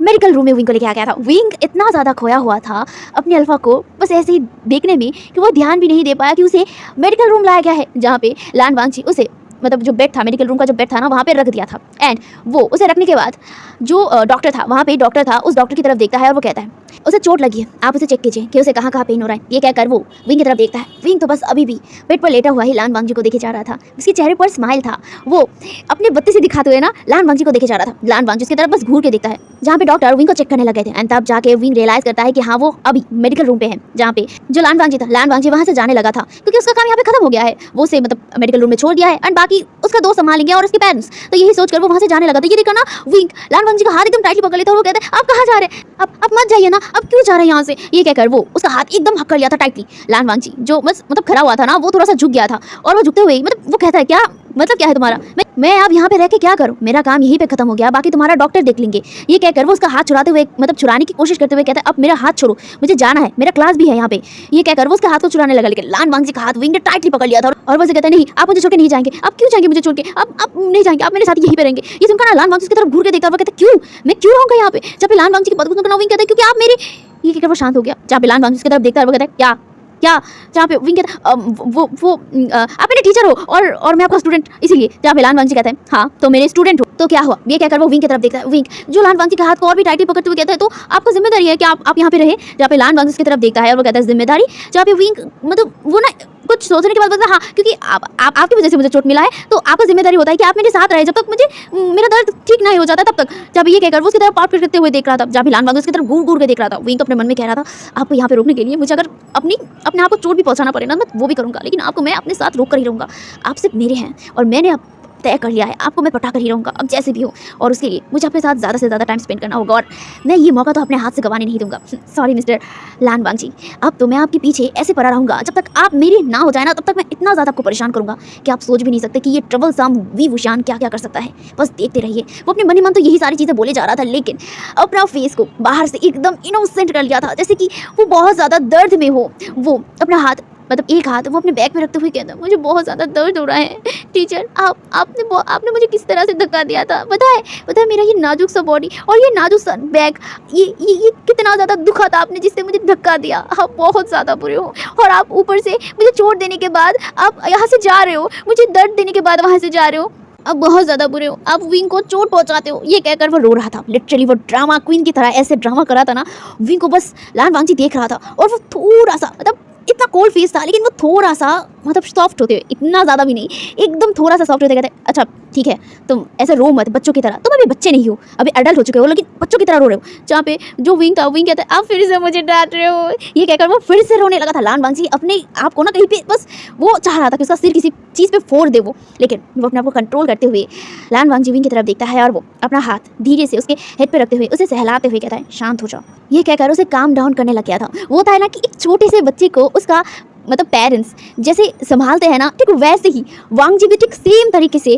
मेडिकल रूम में विंग को लेके आ गया था। विंग इतना ज़्यादा खोया हुआ था अपने अल्फा को बस ऐसे ही देखने में कि वो ध्यान भी नहीं दे पाया कि उसे मेडिकल रूम लाया गया है, जहाँ पे लान वांग जी उसे मतलब जो बेड था, मेडिकल रूम का जो बेड था ना वहाँ पे रख दिया था। एंड वो उसे रखने के बाद जो डॉक्टर था वहाँ पे डॉक्टर था, उस डॉक्टर की तरफ देखता है और वो कहता है उसे चोट लगी है, आप उसे चेक कीजिए कि उसे कहाँ कहाँ पेन हो रहा है। ये कहकर वो विंग की तरफ देखता है। विंग तो बस अभी भी बेड पर लेटा हुआ ही लान वांग जी को देखे जा रहा था। उसके चेहरे पर स्माइल था, वो अपने बत्ती से दिखाते हुए ना लान वांग जी को देखे जा रहा था। लान वांग जी उसकी तरफ बस घूर के देखता है। जहाँ पे डॉक्टर विंग को चेक करने लगे थे एंड तब जाके विंग रियलाइज करता है कि हाँ वो अभी मेडिकल रूम पे है, जहाँ पे जो लान वांग जी था, लान वांग जी वहाँ से जाने लगा था क्योंकि उसका काम यहाँ पे खत्म हो गया है। वो उसे मतलब मेडिकल रूम में छोड़ दिया है एंड बाकी उसका दोस्त संभालेंगे और उसके पेरेंट्स, तो यही सोचकर वो वहाँ से जाने लगा था। ये देखा ना विंग लान वांग जी का हाथ एकदम टाइटली पकड़ लेता है और वो कहता है आप कहाँ जा रहे हैं, आप मत जाइए ना, अब क्यों जा रहे हैं यहाँ से। ये कहकर वो उसका हाथ एकदम पकड़ लिया था टाइटली। लान वांग जी जो बस मतलब खड़ा हुआ था ना वो थोड़ा सा झुक गया था और वो झुकते हुए मतलब वो कहता है क्या मतलब क्या है तुम्हारा, मैं अब यहाँ पे रह के क्या करूँ, मेरा काम यहीं पे खत्म हो गया, बाकी तुम्हारा डॉक्टर देख लेंगे। ये कहकर वो उसका हाथ छुड़ाते हुए मतलब छुड़ाने की कोशिश करते हुए कहता है अब मेरा हाथ छोड़ो, मुझे जाना है, मेरा क्लास भी है यहाँ पे। ये कहकर वो उसके हाथ को छुड़ाने लगा, लेकिन लान वांग जी का हाथ विंग ने टाइटली पकड़ लिया था और वो कहता है नहीं आप मुझे छोड़ के नहीं जाएंगे, आप क्यों जाएंगे मुझे छोड़ के, आप नहीं जाएंगे, आप मेरे साथ यहीं पे रहेंगे। ये सुनकर ना लान वांग जी की तरफ घूर के देखता हुआ कहता है क्यों, मैं क्यों रहूँगा यहाँ पे। जब लान वांग जी की बात सुनकर विंग कहता है क्योंकि आप मेरे, ये कहकर वो शांत हो गया। जहाँ पे लान वांग जी की तरफ देखता है वो कहता है क्या क्या, जहाँ पे विंग कहता वो आप मेरे टीचर हो और मैं आपका स्टूडेंट, इसीलिए। जहाँ पे लान वांग जी कहता है हाँ तो मेरे स्टूडेंट हो तो क्या हुआ। ये कहकर वो विंग की तरफ देखता है। विंग जो लान वांग जी के हाथ को और भी टाइटली पकड़ते हुए कहता है तो आपको जिम्मेदारी है कि आप यहाँ पे रहे। जहाँ पे लान वांग जी की तरफ देखता है और वो कहता है जिम्मेदारी। जहाँ पे विंग मतलब वो ना कुछ सोचने के बाद बोलता हाँ क्योंकि आपकी वजह से मुझे चोट मिला है, तो आपका जिम्मेदारी होता है कि आप मेरे साथ रहे जब तक मुझे मेरा दर्द ठीक नहीं हो जाता तब तक। जब ये कहकर वो उसकी तरफ पाट करते हुए देख रहा था, जब भी लान वांग उसकी तरफ घूर घूर के देख रहा था, विंग अपने मन में कह रहा था आपको यहाँ पे रोकने के लिए मुझे अगर अपने आप को चोट भी पहुँचाना पड़े ना मैं वो भी करूँगा, लेकिन आपको मैं अपने साथ रोक कर ही रहूँगा। आप सिर्फ मेरे हैं और मैंने अब तय कर लिया है, आपको मैं पटा कर ही रहूँगा अब जैसे भी हो, और उसके लिए मुझे अपने साथ ज़्यादा से ज़्यादा टाइम स्पेंड करना होगा और मैं ये मौका तो अपने हाथ से गंवाने नहीं दूंगा। सॉरी मिस्टर लान वांग जी, अब तो मैं आपके पीछे ऐसे पड़ा रहूँगा जब तक आप मेरे ना हो जाए ना, तब तक मैं इतना ज़्यादा आपको परेशान करूँगा कि आप सोच भी नहीं सकते कि ये ट्रबल साम वी वुशान क्या क्या कर सकता है। बस देखते रहिए। वो अपने मन ही मन तो यही सारी चीज़ें बोले जा रहा था, लेकिन अपना फेस को बाहर से एकदम इनोसेंट कर लिया था, जैसे कि वो बहुत ज़्यादा दर्द में हो। वो अपना हाथ मतलब एक हाथ वो अपने बैग में रखते हुए कहता मुझे बहुत ज़्यादा दर्द हो रहा है टीचर, आपने मुझे किस तरह से धक्का दिया था, पता है मेरा ये नाजुक सा बॉडी और ये नाजुक सा बैग, ये कितना ज़्यादा दुखा था आपने जिससे मुझे धक्का दिया। आप बहुत ज़्यादा बुरे हो और आप ऊपर से मुझे चोट देने के बाद आप यहाँ से जा रहे हो, मुझे दर्द देने के बाद वहाँ से जा रहे हो, अब बहुत ज़्यादा बुरे हो, आप विंग को चोट पहुंचाते हो। ये कहकर वो रो रहा था, लिटरली वो ड्रामा क्वीन की तरह ऐसे ड्रामा कर रहा था ना। विंग को बस लान वांग जी देख रहा था और वो थोड़ा सा मतलब इतना कोल्ड फेस था, लेकिन वो थोड़ा सा मतलब सॉफ्ट होते हुए, इतना ज़्यादा भी नहीं, एकदम थोड़ा सा सॉफ्ट होते कहते अच्छा ठीक है तुम ऐसे रो मत बच्चों की तरह, तुम अभी बच्चे नहीं हो, अभी एडल्ट हो चुके हो, लेकिन बच्चों की तरह रो रहे हो। जहाँ पे जो विंग था विंग कहता है आप फिर से मुझे डांट रहे हो, ये कहकर वो फिर से रोने लगा था। लान वांग जी अपने आप को ना कहीं पे बस वो चाह रहा था कि उसका सिर किसी चीज़ पे फोड़ दे वो, लेकिन वो अपने आप को कंट्रोल करते हुए लान वांग जी विंग की तरफ देखता है और वो अपना हाथ धीरे से उसके हेड पे रखते हुए उसे सहलाते हुए कहता है शांत हो जाओ। ये कहकर उसे काम डाउन करने लग गया था। वो था ना कि एक छोटे से बच्चे को उसका मतलब पेरेंट्स जैसे संभालते हैं ना, ठीक वैसे ही वांग जी भी ठीक सेम तरीके से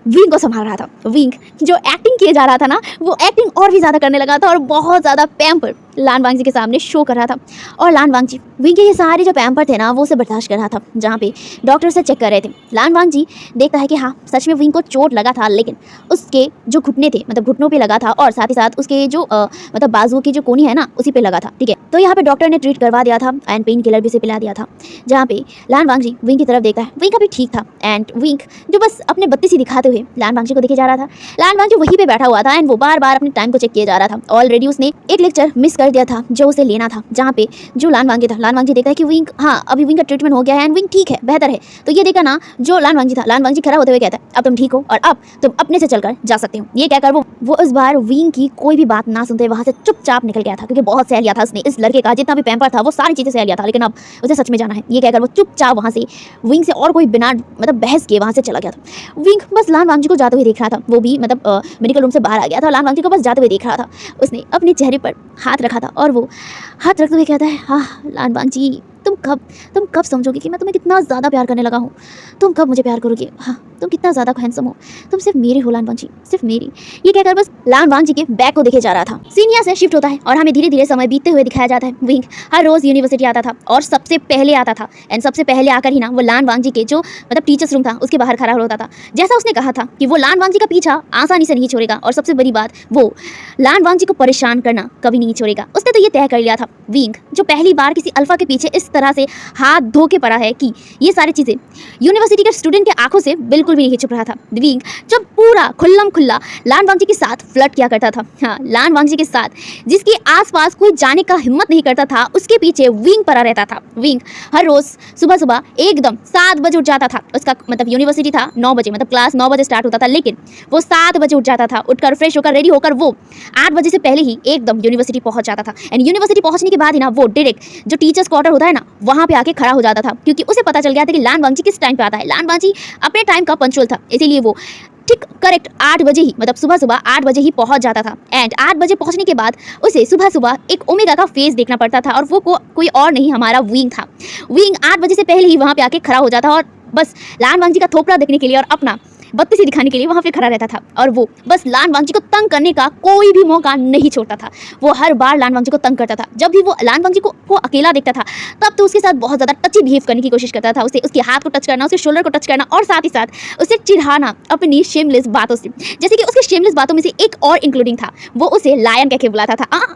विंग को संभाल रहा था। विंग जो एक्टिंग किए जा रहा था ना, वो एक्टिंग और भी ज़्यादा करने लगा था और बहुत ज़्यादा पैम्पर लान वांग जी के सामने शो कर रहा था। और लान वांग जी विंग के ये सारे जो पैम्पर थे ना वो उसे बर्दाश्त कर रहा था। जहाँ पे डॉक्टर से चेक कर रहे थे, लान वांग जी देखता है कि हाँ सच में विंग को चोट लगा था, लेकिन उसके जो घुटने थे मतलब घुटनों पे लगा था और साथ ही साथ उसके जो मतलब बाजू की जो कोनी है ना उसी पे लगा था। ठीक है, तो यहाँ पे डॉक्टर ने ट्रीट करवा दिया था एंड पेन किलर भी उसे पिला दिया था। जहाँ पे लान वांग जी विंग की तरफ देखता है, विंग अभी ठीक था एंड विंग जो बस अपने बत्ती सी दिखाते हुए लान वांग जी को देखे जा रहा था। लान वांग जी वहीं पे बैठा हुआ था एंड वो बार बार अपने टाइम को चेक किया जा रहा था। ऑलरेडी उसने एक लेक्चर मिस कर दिया था जो उसे लेना था, जहाँ पे जो लान वांग जी था, लान वांग जी देखता है कि विंग हाँ अभी विंग का ट्रीटमेंट हो गया है एंड विंग ठीक है बेहतर है। तो ये देखा ना जो लान वांग जी था, लान वांग जी खड़ा होते हुए कहता है अब तुम ठीक हो और अब तुम अपने से चलकर जा सकते हो। ये कहकर वो इस बार विंग की कोई भी बात ना सुनते वहाँ से चुपचाप निकल गया था, क्योंकि बहुत सह लिया था उसने इस लड़के का, जितना भी पैम्पर था वो सारी चीज़ें सह लिया था, लेकिन अब उसे सच में जाना है। ये कहकर वो चुपचाप वहाँ से विंग से और कोई बिना मतलब बहस किए वहाँ से चला गया था। विंग बस लान वांग जी को जाते हुए देख रहा था, वो भी मतलब मेडिकल रूम से बाहर आ गया था, लान वांग जी को बस जाते हुए देख रहा था। उसने अपने चेहरे पर हाथ रखा था और वो हाथ रखते हुए कहता है हाँ लान वांग जी तुम कब समझोगे कि मैं तुम्हें कितना ज़्यादा प्यार करने लगा हूँ, तुम कब मुझे प्यार करोगे, हाँ तुम कितना ज़्यादा हैंडसम हो, तुम सिर्फ मेरे हो लान वांग जी, सिर्फ मेरी। ये कहकर बस लान वांग जी के बैग को देखे जा रहा था। सीन यहाँ से शिफ्ट होता है और हमें धीरे धीरे समय बीतते हुए दिखाया जाता है। विंग हर रोज़ यूनिवर्सिटी आता था और सबसे पहले आता था एंड सबसे पहले आकर ही ना वो लान वांग जी के जो मतलब टीचर्स रूम था उसके बाहर खड़ा होता था। जैसा उसने कहा था कि वो लान वांग जी का पीछा आसानी से नहीं छोड़ेगा और सबसे बड़ी बात वो लान वांग जी को परेशान करना कभी नहीं छोड़ेगा। उसने तो ये तय कर लिया था। विंग जो पहली बार किसी अल्फा के पीछे इस तरह से हाथ धो के पड़ा है कि ये सारी चीज़ें यूनिवर्सिटी के स्टूडेंट के आंखों से बिल्कुल भी नहीं छुप रहा था। विंग जब पूरा खुल्लम खुल्ला लान वांग जी के साथ फ्लर्ट किया करता था, हाँ लान वांग जी के साथ जिसके आसपास कोई जाने का हिम्मत नहीं करता था उसके पीछे विंग पड़ा रहता था। विंग हर रोज सुबह सुबह एकदम 7 बजे उठ जाता था। उसका मतलब यूनिवर्सिटी था 9 बजे, मतलब क्लास 9 बजे स्टार्ट होता था, लेकिन वो 7 बजे उठ जाता था। उठकर फ्रेश होकर रेडी होकर वो 8 बजे से पहले ही एकदम यूनिवर्सिटी पहुंच जाता था एंड यूनिवर्सिटी पहुंचने के बाद ही ना वो डायरेक्ट जो टीचर्स क्वार्टर होता है ना वहाँ पे आके खड़ा हो जाता था, क्योंकि उसे पता चल गया था कि लान वांग जी किस टाइम पे आता है। लान वांग जी अपने टाइम का पंक्चुअल था, इसीलिए वो ठीक करेक्ट 8 बजे ही मतलब सुबह सुबह 8 बजे ही पहुंच जाता था एंड 8 बजे पहुंचने के बाद उसे सुबह सुबह एक ओमेगा का फेस देखना पड़ता था और वो कोई और नहीं हमारा विंग था। विंग 8 बजे से पहले ही वहाँ पे आके खड़ा हो जाता और बस लान वांग जी का थोपड़ा देखने के लिए और अपना बत्ती से दिखाने के लिए वहाँ पे खड़ा रहता था और वो बस लान वांग जी को तंग करने का कोई भी मौका नहीं छोड़ता था। वो हर बार लान वांग जी को तंग करता था। जब भी वो लान वांग जी को अकेला देखता था तब तो उसके साथ बहुत ज़्यादा टची बिहेव करने की कोशिश करता था, उसे उसके हाथ को टच करना, उसके शोल्डर को टच करना और साथ ही साथ उसे चिढ़ाना अपनी शेमलेस बातों से। जैसे कि उसके शेमलेस बातों में से एक और इंक्लूडिंग था, वो उसे लायन कह के बुलाता था,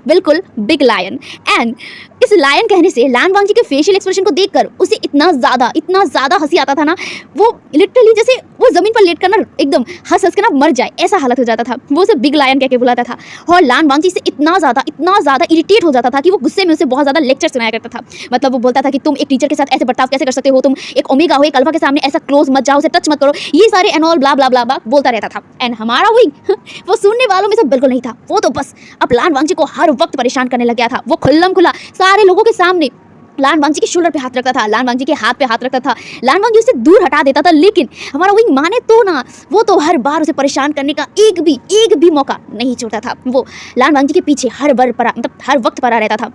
बिल्कुल बिग लायन। एंड इस लायन कहने से लान वांग जी के फेशियल एक्सप्रेशन को देखकर उसे इतना ज़्यादा हंसी आता था ना, वो लिटरली जैसे वो ज़मीन पर लेट कर ना एकदम हँस-हँस के ना मर जाए, ऐसा हालत हो जाता था। वो उसे बिग लायन कह के बुलाता था और लान वांगची से इतना ज़्यादा इरिटेट हो जाता था कि वो गुस्से में उसे बहुत ज़्यादा लेक्चर सुनाया करता था। मतलब वो बोलता था कि तुम एक टीचर के साथ ऐसे बर्ताव कैसे कर सकते हो, तुम एक ओमेगा हो, एक अल्फा के सामने ऐसा क्लोज मत जाओ, उसे टच मत करो, ये सारे एंड ऑल ब्ला ब्ला ब्ला ब्ला बोलता रहता था। एंड हमारा विंग वो सुनने वालों में से बिल्कुल नहीं था। वो तो बस अब लान वांगची को हर वक्त परेशान करने लग गया था। वो खुल्लम-खुल्ला सारे लोगों के सामने लान वांगची के शोल्डर पे हाथ रखता था, लान वांगची के हाथ पे हाथ रखता था, लान वांगची उसे दूर हटा देता था। लेकिन हमारा विंग माने तो ना, वो तो हर बार उसे परेशान करने का एक भी मौका नहीं छोड़ता था। वो लान वांगची के पीछे हर वक्त पड़ा रहता था।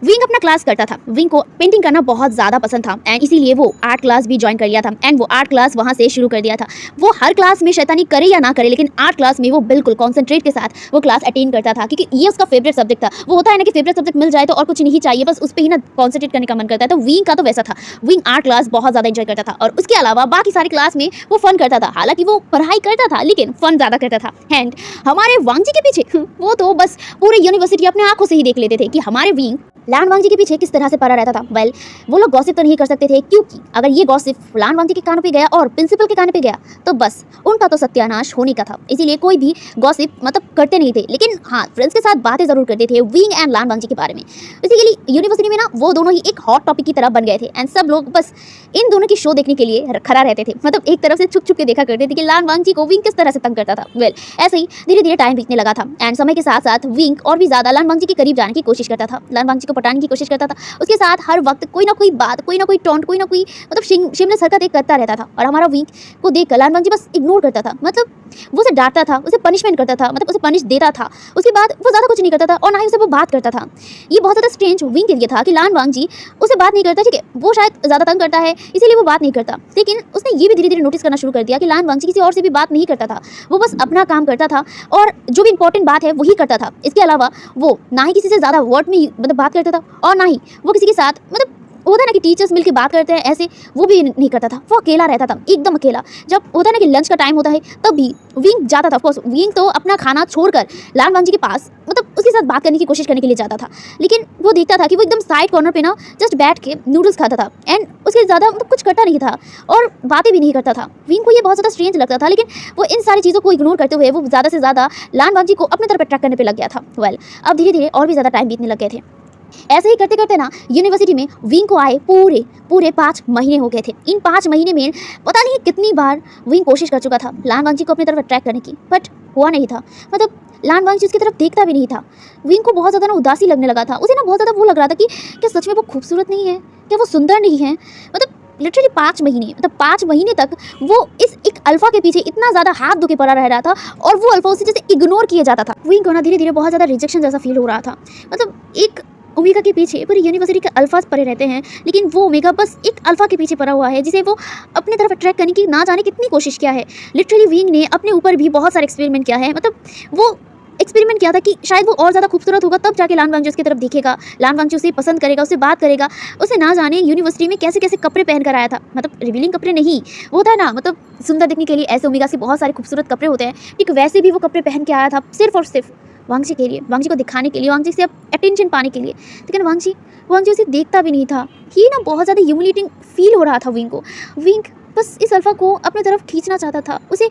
विंग अपना क्लास करता था। विंग को पेंटिंग करना बहुत ज़्यादा पसंद था एंड इसीलिए वो आर्ट क्लास भी ज्वाइन कर लिया था एंड वो आर्ट क्लास वहाँ से शुरू कर दिया था। वो हर क्लास में शैतानी करे या ना करे, लेकिन आर्ट क्लास में वो बिल्कुल कॉन्सेंट्रेट के साथ वो क्लास अटेंड करता था, क्योंकि ये उसका फेवरेट सब्जेक्ट था। वो होता है ना कि फेवरेट सब्जेक्ट मिल जाए तो और कुछ नहीं चाहिए, बस उस पर ही ना कॉन्सेंट्रेट करने का मन करता है। तो विंग तो वैसा था। विंग आर्ट क्लास बहुत ज़्यादा एंजॉय करता था और उसके अलावा बाकी सारी क्लास में वो फन करता था। हालांकि वो पढ़ाई करता था लेकिन फन ज़्यादा करता था। एंड हमारे वांगजी के पीछे वो तो बस पूरे यूनिवर्सिटी अपने आंखों से ही देख लेते थे कि हमारे विंग लान वांगजी के पीछे किस तरह से पड़ा रहता था। वेल, वो लोग गॉसिप तो नहीं कर सकते थे, क्योंकि अगर ये गॉसिप लान वांगजी के कानों पे गया और प्रिंसिपल के कानों पे गया तो बस उनका तो सत्यानाश होने का था। इसीलिए कोई भी गॉसिप मतलब करते नहीं थे, लेकिन हाँ फ्रेंड्स के साथ बातें ज़रूर करते थे विंग एंड लान वांगजी के बारे में। बेसिकली यूनिवर्सिटी में ना वो दोनों ही एक हॉट टॉपिक की तरह बन गए थे एंड सब लोग बस इन दोनों की शो देखने के लिए खड़ा रहते थे। मतलब एक तरफ से छुप छुप के देखा करते थे कि लान वांगजी को विंग किस तरह से तंग करता था। वेल, ऐसे ही धीरे धीरे टाइम बीतने लगा था एंड समय के साथ साथ विंग और भी ज़्यादा लान वांगजी के करीब जाने की कोशिश करता था, लान वांगजी को पटाने की कोशिश करता था। उसके साथ हर वक्त कोई ना कोई बात, कोई ना कोई टॉन्ट, कोई ना कोई मतलब शिमलेस हरकत करता रहता था और हमारा विंग को देख लान वांगजी बस इग्नोर करता था। मतलब वो उसे डांटता था, उसे पनिशमेंट करता था, मतलब उसे पनिश देता था, उसके बाद वो ज़्यादा कुछ नहीं करता था और ना ही उसे वो बात करता था। ये बहुत ज़्यादा स्ट्रेंज विंग के लिए था कि लान वांगजी उसे बात नहीं करता। ठीक है, वो शायद ज़्यादा तंग करता है इसीलिए वो बात नहीं करता, लेकिन उसने ये भी धीरे धीरे नोटिस करना शुरू कर दिया कि लान वांगजी किसी और से भी बात नहीं करता था। वो बस अपना काम करता था और जो भी इंपॉर्टेंट बात है वही करता था। इसके अलावा वो ना ही किसी से ज़्यादा वर्ड में मतलब बात करता था और ना ही वो किसी के साथ मतलब होता है ना कि टीचर्स मिलकर बात करते हैं ऐसे, वो भी नहीं करता था। वो अकेला रहता था, एकदम अकेला। जब होता है ना कि लंच का टाइम होता है तब भी विंग जाता था। ऑफकोर्स विंग तो अपना खाना छोड़कर लान वांगजी के पास मतलब उसके साथ बात करने की कोशिश करने के लिए जाता था, लेकिन वो देखता था कि वो एकदम साइड कॉर्नर पे ना जस्ट बैठ के नूडल्स खाता था एंड उसके ज़्यादा मतलब कुछ करता नहीं था और बातें भी नहीं करता था। विंग को ये बहुत ज़्यादा स्ट्रेंज लगता था, लेकिन वो इन सारी चीज़ों को इग्नोर करते हुए वो ज़्यादा से ज़्यादा लान वांगजी को अपनी तरफ अट्रैक्ट करने पर लग गया था। वेल, अब धीरे धीरे और भी ज़्यादा टाइम बीतने लग गए थे। ऐसे ही करते करते ना यूनिवर्सिटी में विंग को आए पूरे 5 महीने हो गए थे। इन 5 महीने में पता नहीं कितनी बार विंग कोशिश कर चुका था लान वांगजी को अपनी तरफ अट्रैक्ट करने की, बट हुआ नहीं था। मतलब लान वांगजी उसकी तरफ देखता भी नहीं था। विंग को बहुत ज़्यादा ना उदासी लगने लगा था। उसे ना बहुत ज़्यादा वो लग रहा था कि क्या सच में वो खूबसूरत नहीं है, क्या वो सुंदर नहीं है। मतलब लिटरली 5 महीने मतलब 5 महीने तक वो इस एक अल्फा के पीछे इतना ज़्यादा हाथ धो के पड़ा रह रहा था और वो अल्फा उसे जैसे इग्नोर किया जाता था। विंग को ना धीरे धीरे बहुत ज़्यादा रिजेक्शन जैसा फील हो रहा था। मतलब एक ओमेगा के पीछे पूरी यूनिवर्सिटी के अल्फाज पड़े रहते हैं, लेकिन वो ओमेगा बस एक अल्फा के पीछे पड़ा हुआ है जिसे वो अपनी तरफ अट्रैक्ट करने की ना जाने कितनी कोशिश किया है। लिटरली विंग ने अपने ऊपर भी बहुत सारे एक्सपेरिमेंट किया है। मतलब वो एक्सपेरिमेंट किया था कि शायद वो और ज़्यादा खूबसूरत होगा तब जाके लान वांगजी उसकी तरफ देखेगा, लान वांगजी उसे पसंद करेगा, उससे बात करेगा। उसे ना जाने यूनिवर्सिटी में कैसे कैसे कपड़े पहन कर आया था। मतलब रिवीलिंग कपड़े नहीं, वो होता है ना मतलब सुंदर दिखने के लिए ऐसे ओमेगा से बहुत सारे खूबसूरत कपड़े होते हैं, ठीक वैसे भी वो कपड़े पहन के आया था सिर्फ और सिर्फ वांगजी के लिए, वांगजी को दिखाने के लिए, वांगजी से अटेंशन पाने के लिए। लेकिन वांगजी उसे देखता भी नहीं था। ये ना बहुत ज़्यादा ह्यूमिलेटिंग फील हो रहा था विंग को। विंग बस इस अल्फा को अपनी तरफ खींचना चाहता था। उसे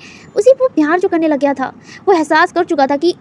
वो प्यार जो करने लग गया था, वो एहसास कर चुका था कि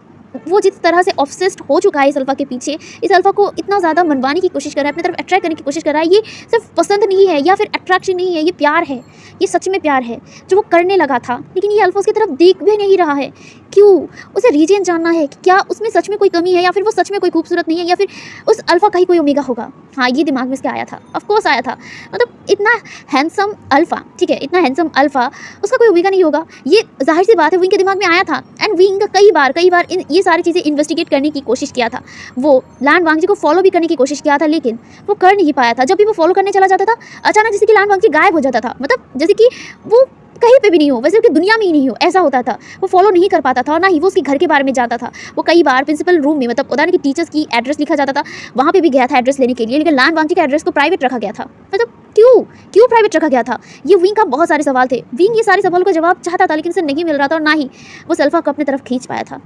वो जिस तरह से ऑब्सेस्ड हो चुका है इस अल्फा के पीछे, इस अल्फा को इतना ज़्यादा मनवाने की कोशिश कर रहा है, अपनी तरफ अट्रैक्ट करने की कोशिश कर रहा है। ये सिर्फ पसंद नहीं है या फिर अट्रैक्शन नहीं है, ये प्यार है, ये सच में प्यार है जो वो करने लगा था। लेकिन ये अल्फा उसकी तरफ देख भी नहीं रहा है। क्यों? उसे रीजन जानना है कि क्या उसमें सच में कोई कमी है या फिर वो सच में कोई खूबसूरत नहीं है या फिर उस अल्फा का ही कोई ओमेगा होगा। हाँ, ये दिमाग में इसके आया था, ऑफकोर्स आया था। मतलब इतना हैंडसम अल्फा, ठीक है, इतना हैंडसम अल्फा, उसका कोई ओमेगा नहीं होगा, ये जाहिर सी बात है विंग के दिमाग में आया था। एंड विंग कई बार ये सारी चीज़ें इन्वेस्टिगेट करने की कोशिश किया था। वो लान वांगजी को फॉलो भी करने की कोशिश किया था, लेकिन वो कर नहीं पाया था। जब भी वो फॉलो करने चला जाता था, अचानक जैसे कि लान वांगजी गायब हो जाता था। मतलब जैसे कि वो कहीं पे भी नहीं हो, वैसे उसकी दुनिया में ही नहीं हो, ऐसा होता था। वो फॉलो नहीं कर पाता था और ना ही वो उसके घर के बारे में जानता था। वो कई बार प्रिंसिपल रूम में मतलब उदाहरण की टीचर्स की एड्रेस लिखा जाता था, वहाँ पे भी गया था एड्रेस लेने के लिए, लेकिन लान वांगजी का एड्रेस को प्राइवेट रखा गया था। मतलब क्यों प्राइवेट रखा गया था? ये विंग का बहुत सारे सवाल थे। विंग ये सारे सवालों का जवाब चाहता था, लेकिन उसे नहीं मिल रहा था और ना ही वो अल्फा को अपनी तरफ खींच पाया था।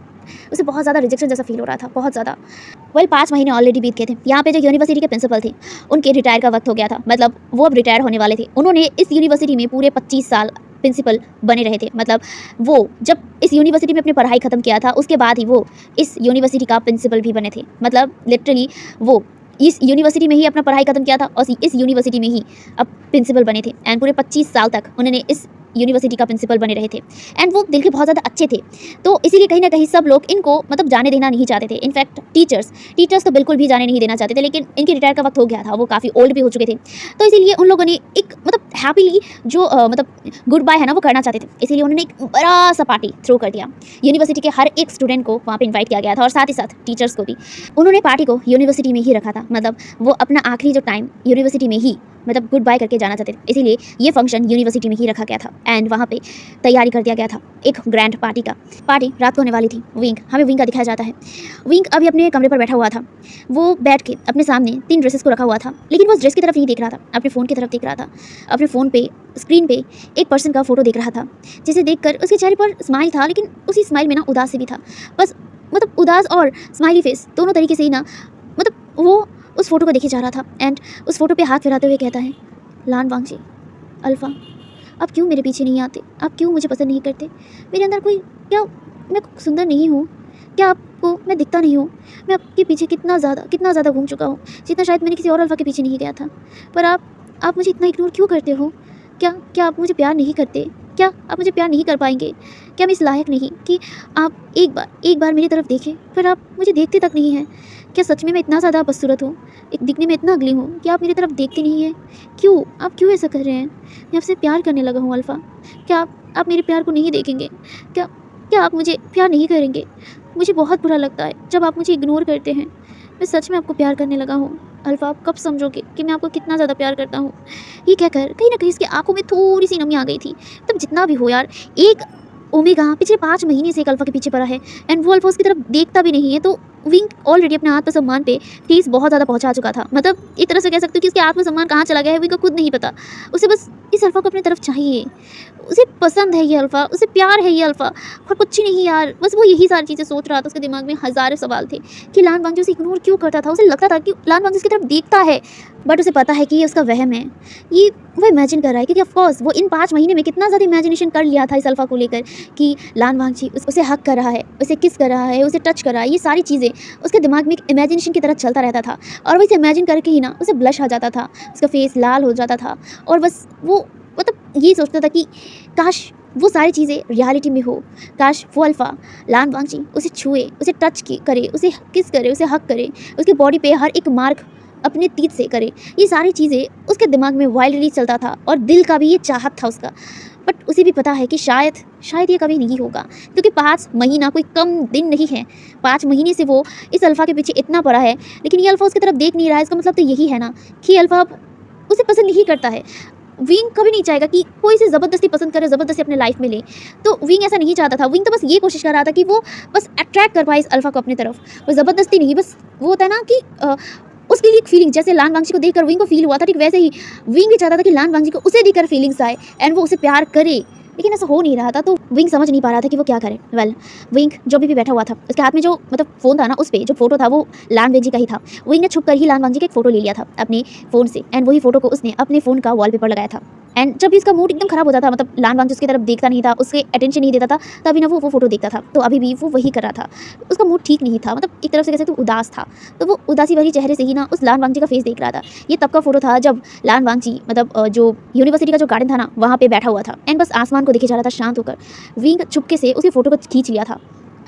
उसे बहुत ज़्यादा रिजेक्शन जैसा फील हो रहा था, बहुत ज़्यादा। 5 महीने ऑलरेडी बीत गए थे। यहाँ पे जो यूनिवर्सिटी के प्रिंसिपल थे, उनके रिटायर का वक्त हो गया था। मतलब वो अब रिटायर होने वाले थे। उन्होंने इस यूनिवर्सिटी में पूरे 25 साल प्रिंसिपल बने रहे थे। मतलब वो जब इस यूनिवर्सिटी में अपनी पढ़ाई ख़त्म किया था उसके बाद ही वो इस यूनिवर्सिटी का प्रिंसिपल भी बने थे। मतलब लिटरली वो इस यूनिवर्सिटी में ही अपना पढ़ाई ख़त्म किया था और इस यूनिवर्सिटी में ही अब प्रिंसिपल बने थे। एंड पूरे 25 साल तक उन्होंने इस यूनिवर्सिटी का प्रिंसिपल बने रहे थे। एंड वो दिल के बहुत ज़्यादा अच्छे थे, तो इसीलिए कहीं ना कहीं सब लोग इनको मतलब जाने देना नहीं चाहते थे। इनफैक्ट टीचर्स तो बिल्कुल भी जाने नहीं देना चाहते थे, लेकिन इनके रिटायर का वक्त हो गया था, वो काफ़ी ओल्ड भी हो चुके थे। तो इसीलिए उन लोगों ने एक मतलब हैप्पीली जो मतलब गुड बाय है ना वो करना चाहते थे। इसीलिए उन्होंने एक बड़ा सा पार्टी थ्रो कर दिया। यूनिवर्सिटी के हर एक स्टूडेंट को वहाँ पर इन्वाइट किया गया था और साथ ही साथ टीचर्स को भी। उन्होंने पार्टी को यूनिवर्सिटी में ही रखा था। मतलब वो अपना आखिरी जो टाइम यूनिवर्सिटी में ही मतलब गुड बाय करके जाना चाहते थे, इसीलिए ये फंक्शन यूनिवर्सिटी में ही रखा गया था। एंड वहाँ पे तैयारी कर दिया गया था एक ग्रैंड पार्टी का। पार्टी रात को होने वाली थी। हमें विंग का दिखाया जाता है। विंग अभी अपने कमरे पर बैठा हुआ था। वो बैठ के अपने सामने 3 ड्रेसेस को रखा हुआ था, लेकिन वो उस ड्रेस की तरफ नहीं देख रहा था, अपने फ़ोन की तरफ देख रहा था। अपने फ़ोन पे स्क्रीन पे एक पर्सन का फोटो देख रहा था, जिसे देखकर उसके चेहरे पर स्माइल था, लेकिन उसी स्माइल में ना उदासी भी था। बस मतलब उदास और स्माइली फेस दोनों तरीके से ही ना मतलब वो उस फोटो को देखे जा रहा था। एंड उस फोटो पे हाथ फिराते हुए कहता है, लान वांगजी, अल्फ़ा, आप क्यों मेरे पीछे नहीं आते? आप क्यों मुझे पसंद नहीं करते? मेरे अंदर कोई क्या मैं सुंदर नहीं हूँ? क्या आपको मैं दिखता नहीं हूँ? मैं आपके पीछे कितना ज़्यादा घूम चुका हूँ, जितना शायद मैंने किसी और अल्फ़ा के पीछे नहीं गया था। पर आप मुझे इतना इग्नोर क्यों करते हो? क्या आप मुझे प्यार नहीं करते? क्या आप मुझे प्यार नहीं कर पाएंगे? क्या मैं इस लायक नहीं कि आप एक बार मेरी तरफ देखें, पर आप मुझे देखते तक नहीं हैं? क्या सच में मैं इतना ज़्यादा बदसूरत हूँ, एक दिखने में इतना अगली हूँ कि आप मेरी तरफ देखते नहीं हैं? आप क्यों ऐसा कर रहे हैं? मैं आपसे प्यार करने लगा हूँ अल्फ़ा। क्या आप मेरे प्यार को नहीं देखेंगे? क्या आप मुझे प्यार नहीं करेंगे? मुझे बहुत बुरा लगता है जब आप मुझे इग्नोर करते हैं। मैं सच में आपको प्यार करने लगा हूँ अल्फ़ा। आप कब समझोगे कि मैं आपको कितना ज़्यादा प्यार करता हूँ? ये कहकर कहीं ना कहीं इसकी आंखों में थोड़ी सी नमी आ गई थी। तब जितना भी हो यार, एक ओमेगा पिछले 5 महीने से एक अल्फ़ा के पीछे पड़ा है एंड वो अल्फ़ा उसकी तरफ देखता भी नहीं है। तो विंग ऑलरेडी अपने आत्मसम्मान पे ठेस बहुत ज़्यादा पहुंचा चुका था। मतलब एक तरह से कह सकते हो कि उसके आत्मसम्मान कहाँ चला गया है विंग को खुद नहीं पता। उसे बस इस अल्फ़ा को अपनी तरफ चाहिए, उसे पसंद है ये अल्फ़ा, उसे प्यार है ये अल्फ़ा, और कुछ ही नहीं यार। बस वो यही सारी चीज़ें सोच रहा था। उसके दिमाग में हज़ारों सवाल थे कि लान वांगजी उसे इग्नोर क्यों करता था। उसे लगता था कि लान वांगजी उसकी तरफ देखता है, बट उसे पता है कि ये उसका वहम है, ये वो इमेजिन कर रहा है। क्योंकि ऑफकोर्स वो इन 5 महीने में कितना ज़्यादा इमेजिनेशन कर लिया था इस अल्फ़ा को लेकर कि लान वांगजी उसे हक कर रहा है, उसे किस कर रहा है, उसे टच कर रहा है। ये सारी चीज़ें उसके दिमाग में एक इमेजिनेशन की तरह चलता रहता था और वैसे इमेजिन करके ही ना उसे ब्लश आ जाता था, उसका फेस लाल हो जाता था और बस वो मतलब ये सोचता था कि काश वो सारी चीज़ें रियलिटी में हो, काश वो अल्फ़ा लान वांगजी उसे छुए, उसे टच करे, उसे किस करे, उसे हक करे, उसके बॉडी पे हर एक मार्क अपने तीत से करे। ये सारी चीज़ें उसके दिमाग में वाइल्डली चलता था और दिल का भी ये चाहत था उसका। बट उसे भी पता है कि शायद ये कभी नहीं होगा, क्योंकि 5 महीना कोई कम दिन नहीं है। 5 महीने से वो इस अल्फ़ा के पीछे इतना पड़ा है, लेकिन ये अल्फ़ा उसकी तरफ देख नहीं रहा है। इसका मतलब तो यही है ना कि अल्फ़ा उसे पसंद नहीं करता है। विंग कभी नहीं चाहेगा कि कोई इसे ज़बरदस्ती पसंद करे, ज़बरदस्ती अपने लाइफ में ले। तो विंग ऐसा नहीं चाहता था। विंग तो बस ये कोशिश कर रहा था कि वो बस अट्रैक्ट कर पाए इस अल्फ़ा को अपनी तरफ, वो ज़बरदस्ती नहीं। बस वो होता है ना कि उसके लिए एक फीलिंग, जैसे लान वांगजी को देखकर विंग को फील हुआ था, ठीक वैसे ही विंग भी चाहता था कि लान वांगजी को उसे देखकर फीलिंग्स आए एंड वो उसे प्यार करे, लेकिन ऐसा हो नहीं रहा था। तो विंग समझ नहीं पा रहा था कि वो क्या करे। विंग जो भी बैठा हुआ था, उसके हाथ में जो मतलब फ़ोन था ना, उस पर जो फोटो था वो लान वांगजी का ही था। विंग ने छुप कर ही लान वांगजी का एक फ़ोटो ले लिया था अपने फ़ोन से एंड वही फ़ोटो को उसने अपने फ़ोन का वॉलपेपर लगाया था। एंड जब भी उसका मूड एकदम ख़राब होता था, मतलब लान वांगजी उसकी तरफ देखता नहीं था, उसके अटेंशन नहीं देता था, तभी ना वो फोटो देखता था। तो अभी भी वो वही कर रहा था। उसका मूड ठीक नहीं था, मतलब एक तरफ से कैसे तो उदास था। तो वो उदासी भरी चेहरे से ही ना उस लान वांगजी का फेस देख रहा था। ये तब का फोटो था जब लान वांगजी मतलब जो यूनिवर्सिटी का जो गार्डन था ना, वहाँ पे बैठा हुआ था एंड बस आसमान को देखे जा रहा था शांत होकर। विंग चुपके से उसी फोटो को खींच लिया था।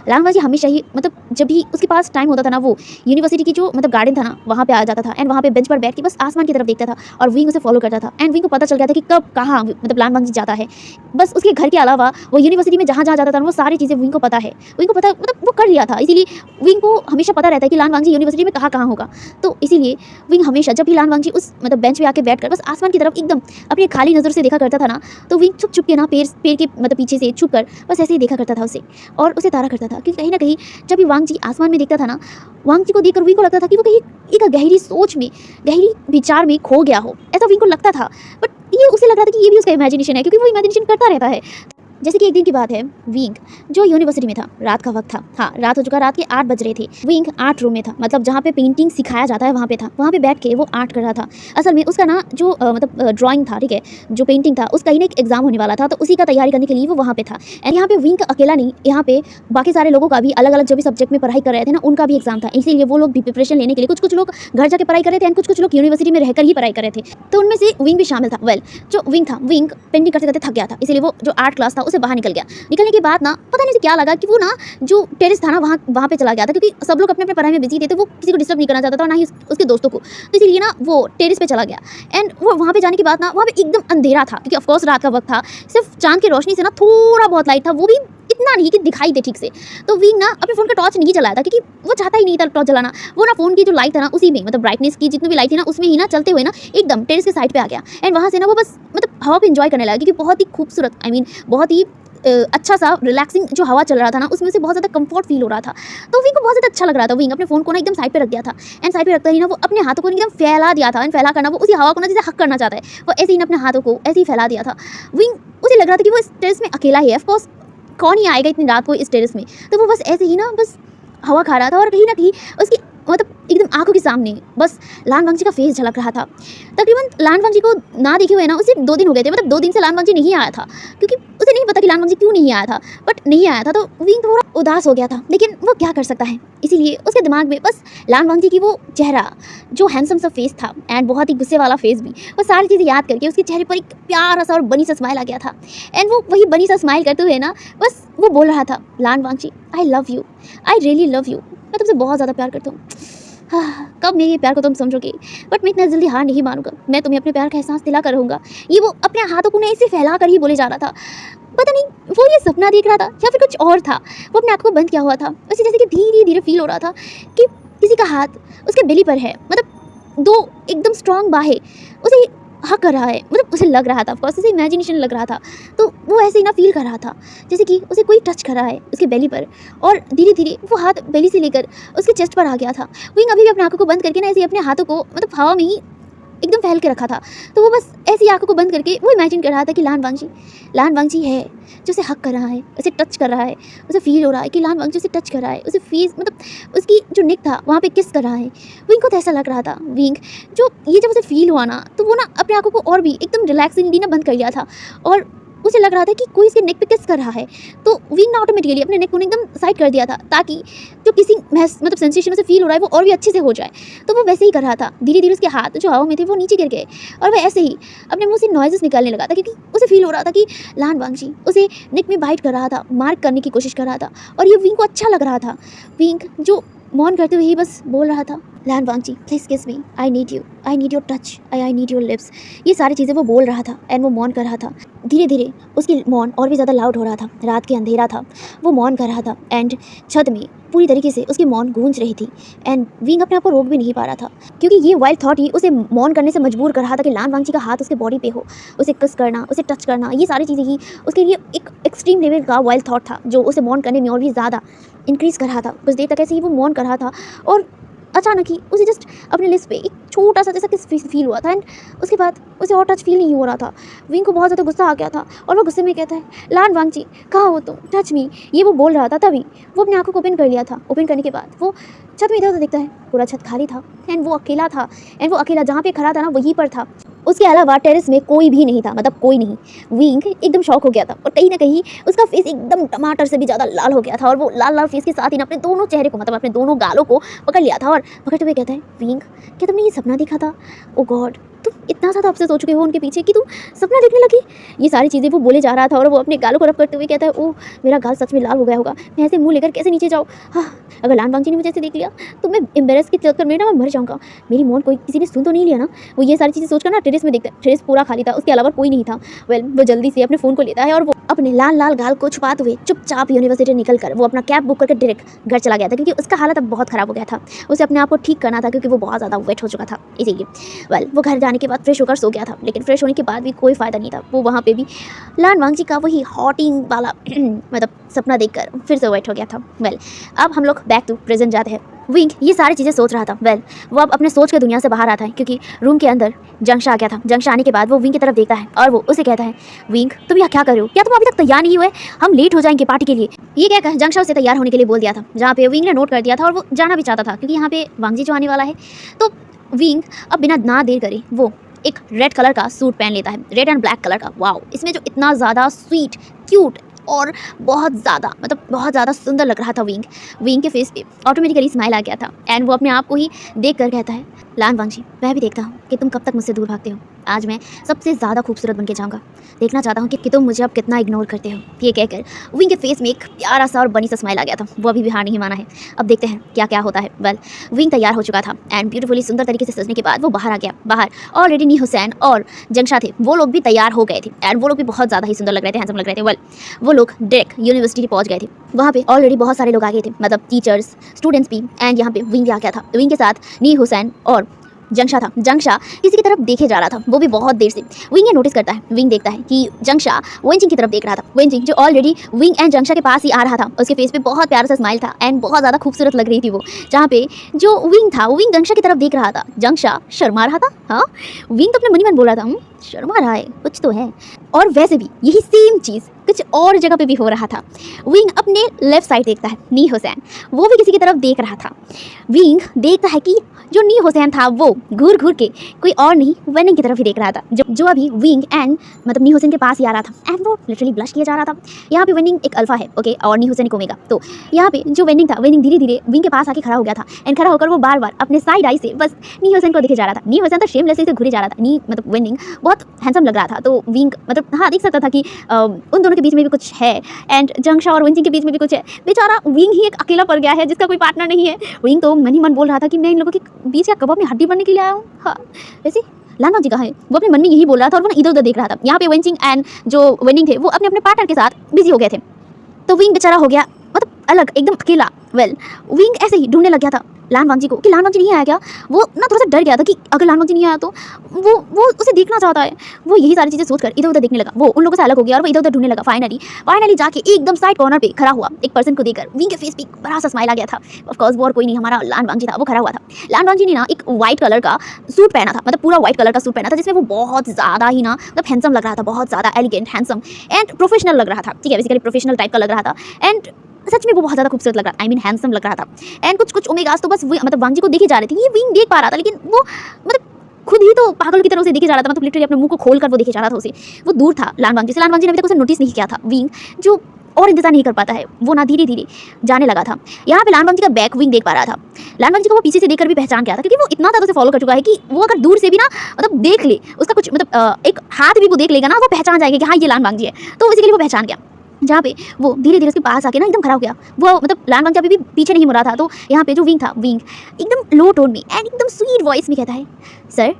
लान वांगजी हमेशा ही मतलब जब भी उसके पास टाइम होता था ना, वो यूनिवर्सिटी की जो मतलब गार्डन था ना, वहाँ पे आ जाता था एंड वहाँ पे बेंच पर बैठ के बस आसमान की तरफ देखता था और विंग उसे फॉलो करता था। एंड विंग को पता चल गया था कि कब कहाँ मतलब लान वांगजी जाता है। बस उसके घर के अलावा वो यूनिवर्सिटी में जहाँ जहाँ जाता था वो सारी चीज़ें विंग को पता है। विंग को पता मतलब वो कर लिया था, इसीलिए विंग को हमेशा पता रहता है कि लान वांगजी यूनिवर्सिटी में कहाँ होगा। तो इसीलिए विंग हमेशा जब भी लान वांगजी उस मतलब बेंच पे आके बैठ कर बस आसमान की तरफ एकदम अपनी खाली नज़र से देखा करता था ना, तो विंग छुप के ना पेड़ के मतलब पीछे से छुप कर बस ऐसे ही देखा करता था उसे और उसे तारा करता था। क्योंकि कहीं ना कहीं जब भी वांगजी आसमान में देखता था ना, वांगजी को देखकर विंग को लगता था कि वो कहीं एक गहरी सोच में, गहरी विचार में खो गया हो, ऐसा विंग को लगता था। बट ये उसे लग रहा था कि ये भी उसका इमेजिनेशन है, क्योंकि वो इमेजिनेशन करता रहता है। जैसे कि एक दिन की बात है, विंग जो यूनिवर्सिटी में था, रात का वक्त था, हाँ रात हो चुका, रात के 8 बज रहे थे। विंग आर्ट रूम में था, मतलब जहाँ पे पेंटिंग सिखाया जाता है वहाँ पे था। वहाँ पे बैठ के वो आर्ट कर रहा था। असल में उसका ना जो मतलब ड्राइंग था, ठीक है, जो पेंटिंग था उसका ही ना एक एग्जाम होने वाला था, तो उसी का तैयारी करने के लिए वो वहाँ पे था। एंड यहाँ पे विंग अकेला नहीं, यहाँ पे बाकी सारे लोगों का भी अलग अलग जो भी सब्जेक्ट में पढ़ाई कर रहे थे ना, उनका भी एग्जाम था, इसीलिए वो लोग भी प्रिपरेशन लेने के लिए कुछ लोग घर जाके पढ़ाई कर रहे थे एंड कुछ लोग यूनिवर्सिटी में रहकर ही पढ़ाई कर रहे थे। तो उनमें से विंग भी शामिल था। वेल जो विंग था, विंग पेंटिंग करते करते थक गया था, इसलिए वो जो आर्ट क्लास था उसे बाहर निकल गया। निकलने के बाद ना पता नहीं से क्या लगा कि वो ना जो टेरेस था ना वहाँ पे चला गया था, क्योंकि सब लोग अपने अपने पढ़ाई में बिजी थे, तो वो किसी को डिस्टर्ब नहीं करना चाहता था, ना ही उसके दोस्तों को, तो इसीलिए ना वो टेरेस पे चला गया। एंड वो वहाँ पे जाने के बाद ना वहाँ पे एकदम अंधेरा था, क्योंकि ऑफकोर्स रात का वक्त था, सिर्फ चांद की रोशनी से ना थोड़ा बहुत लाइट था, वो भी इतना नहीं कि दिखाई दे ठीक से। तो विंग ना अपने फ़ोन का टॉर्च नहीं जलाया था, क्योंकि वो चाहता ही नहीं था टॉर्च जलाना। वो ना फ़ोन की जो लाइट था ना उसी में, मतलब ब्राइटनेस की जितनी भी लाइट थी ना उसमें ही ना चलते हुए ना एकदम टेरेस के साइड पे आ गया। एंड वहाँ से ना वो बस मतलब हवा को एंजॉय करने लगा, क्योंकि बहुत ही खूबसूरत, आई मीन बहुत ही अच्छा सा रिलैक्सिंग जो हवा चल रहा था ना उसमें से बहुत ज़्यादा कंफर्ट फील हो रहा था। तो विंग को बहुत ज़्यादा अच्छा लग रहा था। विंग अपने फ़ोन को ना एकदम साइड पे रख दिया था, एंड साइड पे रखता ही ना वो अपने हाथों को एकदम फैला दिया था। एंड फैला करना वो उसी हवा को ना जैसे हक करना चाहता है, वो ऐसे ही ना अपने हाथों को ऐसे ही फैला दिया था। विंग उसे लग रहा था कि वो इस टेरेस में अकेला ही है, ऑफकोर्स कौन ही आएगा इतनी रात को इस टेरेस में। तो वो बस ऐसे ही ना बस हवा खा रहा था, और कहीं ना कहीं उसकी मतलब एकदम आंखों के सामने बस लान वांगची का फेस झलक रहा था। तकरीबन लान वांगची को ना देखे हुए ना उसे 2 दिन हो गए थे, मतलब 2 दिन से लान वांगची नहीं आया था, क्योंकि उसे नहीं पता कि लान वांगची क्यों नहीं आया था, बट नहीं आया था तो विंग थोड़ा उदास हो गया था, लेकिन वो क्या कर सकता है। इसीलिए उसके दिमाग में बस लान वांगची की वो चेहरा, जो हैंडसम सा फेस था एंड बहुत ही गुस्से वाला फेस भी, वो सारी चीज़ें याद करके उसके चेहरे पर एक प्यारा सा और बनी सा स्माइल आ गया था। एंड वो वही बनी सा स्माइल करते हुए ना बस वो बोल रहा था, Lan Wangji I love you, I really love you, मैं तुमसे बहुत ज़्यादा प्यार करता हूँ। हाँ, कब मेरे प्यार को तुम समझोगे, बट मैं इतना जल्दी हार नहीं मानूंगा, मैं तुम्हें अपने प्यार का एहसास दिला कर रहूँगा। ये वो अपने हाथों को ना ऐसे फैला कर ही बोले जा रहा था। पता नहीं वो ये सपना देख रहा था या फिर कुछ और था। वो अपने आँखों को बंद किया हुआ था, उसे जैसे कि धीरे धीरे फील हो रहा था कि किसी का हाथ उसके बेली पर है, मतलब 2 एकदम स्ट्रॉन्ग बाहें उसे हक कर रहा है, मतलब उसे लग रहा था, ऑफकोर्स उसे इमेजिनेशन लग रहा था। तो वो ऐसे ही ना फील कर रहा था जैसे कि उसे कोई टच कर रहा है उसके बेली पर, और धीरे धीरे वो हाथ बेली से लेकर उसके चेस्ट पर आ गया था। विंग अभी भी अपने आंखों को बंद करके ना ऐसे अपने हाथों को मतलब हवा में ही एकदम फैल के रखा था। तो वो बस ऐसी आंखों को बंद करके वो इमेजिन कर रहा था कि लान वांगची है जो उसे हक कर रहा है, उसे टच कर रहा है, उसे फील हो रहा है कि लान वांगची उसे टच कर रहा है, उसे फीस मतलब उसकी जो नेक था वहाँ पे किस कर रहा है। विंग को तो ऐसा लग रहा था, विंग जो ये जब उसे फील हुआ ना तो वो ना अपने आंखों को और भी एकदम रिलैक्सिंगली ना बंद कर लिया था, और उसे लग रहा था कि कोई इसके नेक पे किस कर रहा है। तो विंग ने ऑटोमेटिकली अपने नेक को एकदम साइड कर दिया था, ताकि जो किसी मतलब सेंसेशन उसे फील हो रहा है वो और भी अच्छे से हो जाए। तो वो वैसे ही कर रहा था, धीरे धीरे उसके हाथ जो हवा में थे वो नीचे गिर गए, और वह ऐसे ही अपने मुंह से नॉइजेस निकालने लगा था, क्योंकि उसे फील हो रहा था कि लान वांगची उसे नेक में बाइट कर रहा था, मार्क करने की कोशिश कर रहा था, और ये विंग को अच्छा लग रहा था। विंग जो मौन करते हुए ही बस बोल रहा था, Lan Wangji please kiss me, I need you, I need your touch, I need your lips. ये सारी चीज़ें वो बोल रहा था एंड वो मौन कर रहा था। धीरे धीरे उसकी मौन और भी ज़्यादा लाउड हो रहा था, रात के अंधेरा था, वो मौन कर रहा था, एंड छत में पूरी तरीके से उसकी मौन गूंज रही थी। एंड विंग अपने आप को रोक भी नहीं पा रहा था, क्योंकि ये वाइल्ड थॉट ही उसे मौन करने से मजबूर कर रहा था कि लान वांगची का हाथ उसके बॉडी पे हो, उसे किस करना, उसे टच करना, ये सारी चीज़ें ही उसके लिए एक एक्सट्रीम लेवल का वाइल्ड थॉट था, जो उसे मौन करने में और भी ज़्यादा इंक्रीज़ कर रहा था। कुछ देर तक ऐसे ही वो मौन कर रहा था, और अचानक ही उसे जस्ट अपने लिप्स पे एक छोटा सा जैसा किस फील हुआ था, एंड उसके बाद उसे और टच फील नहीं हो रहा था। विंग को बहुत ज़्यादा गुस्सा आ गया था, और वो गुस्से में कहता है, लान वांगची कहाँ हो तुम, टच मी। ये वो बोल रहा था, तभी वो अपने आंखों को ओपन कर लिया था। ओपन करने के बाद वो छत में इधर उधर देखता है, पूरा छत खाली था, एंड वो अकेला था, एंड वो अकेला जहाँ पे खड़ा था ना वहीं पर था। उसके अलावा टेरेस में कोई भी नहीं था, मतलब कोई नहीं। विंग एकदम शॉक हो गया था, और कहीं ना कहीं उसका फेस एकदम टमाटर से भी ज़्यादा लाल हो गया था, और वो लाल लाल फेस के साथ ही ना अपने दोनों चेहरे को, मतलब अपने दोनों गालों को पकड़ लिया था, और पकड़ते हुए कहता है, विंग क्या तुमने ये सपना देखा था? ओ गॉड, तुम इतना ज़्यादा ऑब्सेस हो चुके हो उनके पीछे कि तुम सपना देखने लगी। ये सारी चीज़ें वो बोले जा रहा था, और वो अपने गालों को रब करते हुए कहता है, ओह मेरा गाल सच में लाल हो गया होगा, मैं ऐसे मुंह लेकर कैसे नीचे जाऊँ। हाँ, अगर लान वांगची ने मुझे ऐसे देख लिया तो मैं एम्बेरस के चक्कर में ना मैं मर जाऊँगा। मेरी मौन कोई किसी ने सुन तो नहीं लिया ना। वो ये सारी चीज़ें सोचकर ना टेरेस में देखता है, टेरेस पूरा खाली था, उसके अलावा कोई नहीं था। वेल वो जल्दी से अपने फ़ोन को लेता है, और वो अपने लाल लाल गाल को छुपाते हुए चुपचाप यूनिवर्सिटी निकल कर वो अपना कैब बुक करके डायरेक्ट घर चला गया था, क्योंकि उसका हालत अब बहुत ख़राब हो गया था। उसे अपने आप को ठीक करना था, क्योंकि वो बहुत ज़्यादा वेट हो चुका था, इसीलिए। वेल वो घर जाने के बाद फ्रेश होकर सो गया था, लेकिन फ्रेश होने के बाद भी कोई फ़ायदा नहीं था। वो वहाँ पे भी लान वांगची का वही हॉटिंग वाला मतलब सपना देखकर फिर से वेट हो गया था। वेल अब हम लोग बैक टू प्रेजेंट जाते हैं। विंग ये सारी चीज़ें सोच रहा था। वेल वो अब अपने सोच के दुनिया से बाहर आता है क्योंकि रूम के अंदर जंक्शा आ गया था। जंक्शा आने के बाद वो विंग की तरफ देखता है और वो उसे कहता है, विंग तुम यहाँ क्या कर रहे हो? क्या तुम अभी तक तैयार नहीं हुए? हम लेट हो जाएंगे पार्टी के लिए। ये कहकर जंक्शा उसे तैयार होने के लिए बोल दिया था, जहाँ पे विंग ने नोट कर दिया था और वो जाना भी चाहता था क्योंकि यहाँ पे वांगजी जो आने वाला है। तो विंग अब बिना ना देर करे वो एक रेड कलर का सूट पहन लेता है, रेड एंड ब्लैक कलर का। वाओ, इसमें जो इतना ज़्यादा स्वीट, क्यूट और बहुत ज़्यादा सुंदर लग रहा था विंग के फेस पे ऑटोमेटिकली स्माइल आ गया था एंड वो अपने आप को ही देख कर कहता है, लान वांगजी मैं भी देखता हूँ कि तुम कब तक मुझसे दूर भागते हो। आज मैं सबसे ज़्यादा खूबसूरत बन के जाऊँगा। देखना चाहता हूँ कि तुम मुझे अब कितना इग्नोर करते हो। ये कहकर विंग के फेस में एक प्यारा सा और बनी सा स्माइल आ गया था। वो अभी भी हार नहीं माना है। अब देखते हैं क्या क्या होता है। वेल विंग तैयार हो चुका था एंड ब्यूटीफुली सुंदर तरीके से सजने के बाद वो बाहर आ गया। बाहर ऑलरेडी नी हुसैन और जंक्शा थे, वो लोग भी तैयार हो गए थे एंड वो लोग भी बहुत ज़्यादा ही सुंदर लग रहे थे, हैंडसम लग रहे थे। वेल वो लोग डायरेक्ट यूनिवर्सिटी पहुँच गए थे। वहाँ पे ऑलरेडी बहुत सारे लोग आ गए थे, मतलब टीचर्स, स्टूडेंट्स भी। एंड यहाँ पे विंग भी आ गया था। विंग के साथ नी हुसैन और जंक्शा था। जंक्शा किसी की तरफ देखे जा रहा था, वो भी बहुत देर से। विंग ये नोटिस करता है, विंग देखता है कि जंक्शा वेंजिंग की तरफ देख रहा था। वेंजिंग जो ऑलरेडी विंग एंड जंक्शा के पास ही आ रहा था, उसके फेस पे बहुत प्यारा सा स्माइल था एंड बहुत ज़्यादा खूबसूरत लग रही थी वो। जहाँ पे जो विंग था, विंग जंक्शा की तरफ देख रहा था, जंक्शा शर्मा रहा था। हाँ, विंग तो अपने मन बोल रहा था, शर्मा रहा है, कुछ तो है। और वैसे भी यही सेम चीज़ कुछ और जगह पे भी हो रहा था। विंग अपने लेफ्ट साइड देखता है, नी हुसैन वो भी किसी की तरफ देख रहा था। विंग देखता है कि जो नी हुसैन था वो घूर घूर के कोई और नहीं वेनिंग की तरफ ही देख रहा था, जो अभी विंग एंड मतलब नी हुसैन के पास ही आ रहा था एंड वो लिटरली ब्लश किया जा रहा था। यहाँ पे वेनिंग एक अल्फा है, ओके, और नी हुसैन एक ओमेगा। तो यहाँ पे जो वेनिंग था, वेनिंग धीरे धीरे विंग के पास आके खड़ा हो गया था एंड खड़ा होकर वो बार बार अपने साइड आई से बस नी हुसैन को देखे जा रहा था। नी हुसैन तो शेमलेसली से घूरे जा रहा था। नी मतलब वेनिंग बहुत हैंडसम लग रहा था, तो विंग मतलब हाँ देख सकता था कि उन दोनों के बीच में भी कुछ है एंड जंक्शा और वेंजिंग के बीच में भी कुछ है। बेचारा विंग ही एक अकेला पड़ गया है जिसका कोई पार्टनर नहीं है। विंग तो मन ही मन बोल रहा था कि मैं इन लोगों के बीच का कबाब में हड्डी बनने के लिए आया हूँ। हाँ, वैसे लान वांगजी कहाँ है? वो अपने मन में यही बोल रहा था और वो इधर उधर देख रहा था। यहाँ पे वेंजिंग एंड जो वेनिंग थे वो अपने अपने पार्टनर के साथ बिजी हो गए थे। तो विंग बेचारा हो गया मतलब अलग, एकदम अकेला। वेल विंग ऐसे ही ढूंढने लग गया था लान वांगजी को कि लान वांगजी नहीं आया क्या। वो ना थोड़ा सा डर गया था कि अगर लान वांगजी नहीं आया तो वो उसे देखना चाहता है। वो यही सारी चीज़ें सोचकर इधर उधर देखने लगा। वो उन लोगों से अलग हो गया और वो इधर उधर ढूंढने लगा। फाइनली जाके एकदम साइड कॉर्नर पे खड़ा हुआ एक पर्सन को देखकर विंग के फेस पे बड़ा सा स्माइल आ गया था। ऑफकोर्स वो और कोई नहीं, हमारा लान वांगजी था। वो खड़ा हुआ था। लान वांगजी ने ना एक व्हाइट कलर का सूट पहना था, मतलब पूरा व्हाइट कलर का सूट पहना था जिसमें वो बहुत ज़्यादा ही ना मतलब हैंडसम लग रहा था, बहुत ज़्यादा एलिगेंट, हैंडसम एंड प्रोफेशनल लग रहा था। ठीक है, बेसिकली प्रोफेशनल टाइप का लग रहा था एंड सच में वो बहुत ज़्यादा खूबसूरत लग रहा था, आई मीन हैंडसम लग रहा था। एंड कुछ ओमेगास तो बस मतलब वांगजी को देखे जा रहे थे, ये विंग देख पा रहा था लेकिन वो मतलब खुद ही तो पागल की तरह उसे देखे जा रहा था, मतलब लिटरली अपने मुंह को खोलकर वो देखे जा रहा था उसे। वो दूर था लान वांगजी से। लान वांगजी ने अभी तक उसे नोटिस नहीं किया था। विंग जो और इंतजार नहीं कर पाता है, वो ना धीरे धीरे जाने लगा था। यहाँ पे लान वांगजी का बैक विंग देख पा रहा था। लान वांगजी को वो पीछे से देखकर भी पहचान गया था क्योंकि वो इतना ज़्यादा उसे फॉलो कर चुका है कि वो अगर दूर से भी ना मतलब देख ले, उसका कुछ मतलब एक हाथ भी वो देख लेगा ना, वो पहचान जाएगा कि हाँ ये लान वांगजी है। तो इसी के लिए वो पहचान गया। जहाँ पे वो धीरे धीरे उसके पास आके ना एकदम खड़ा हो गया। वो मतलब लान वांगजी अभी भी पीछे नहीं मुड़ा था। तो यहाँ पे जो विंग था, विंग एकदम लो टोन में एंड एकदम स्वीट वॉइस में कहता है, सर।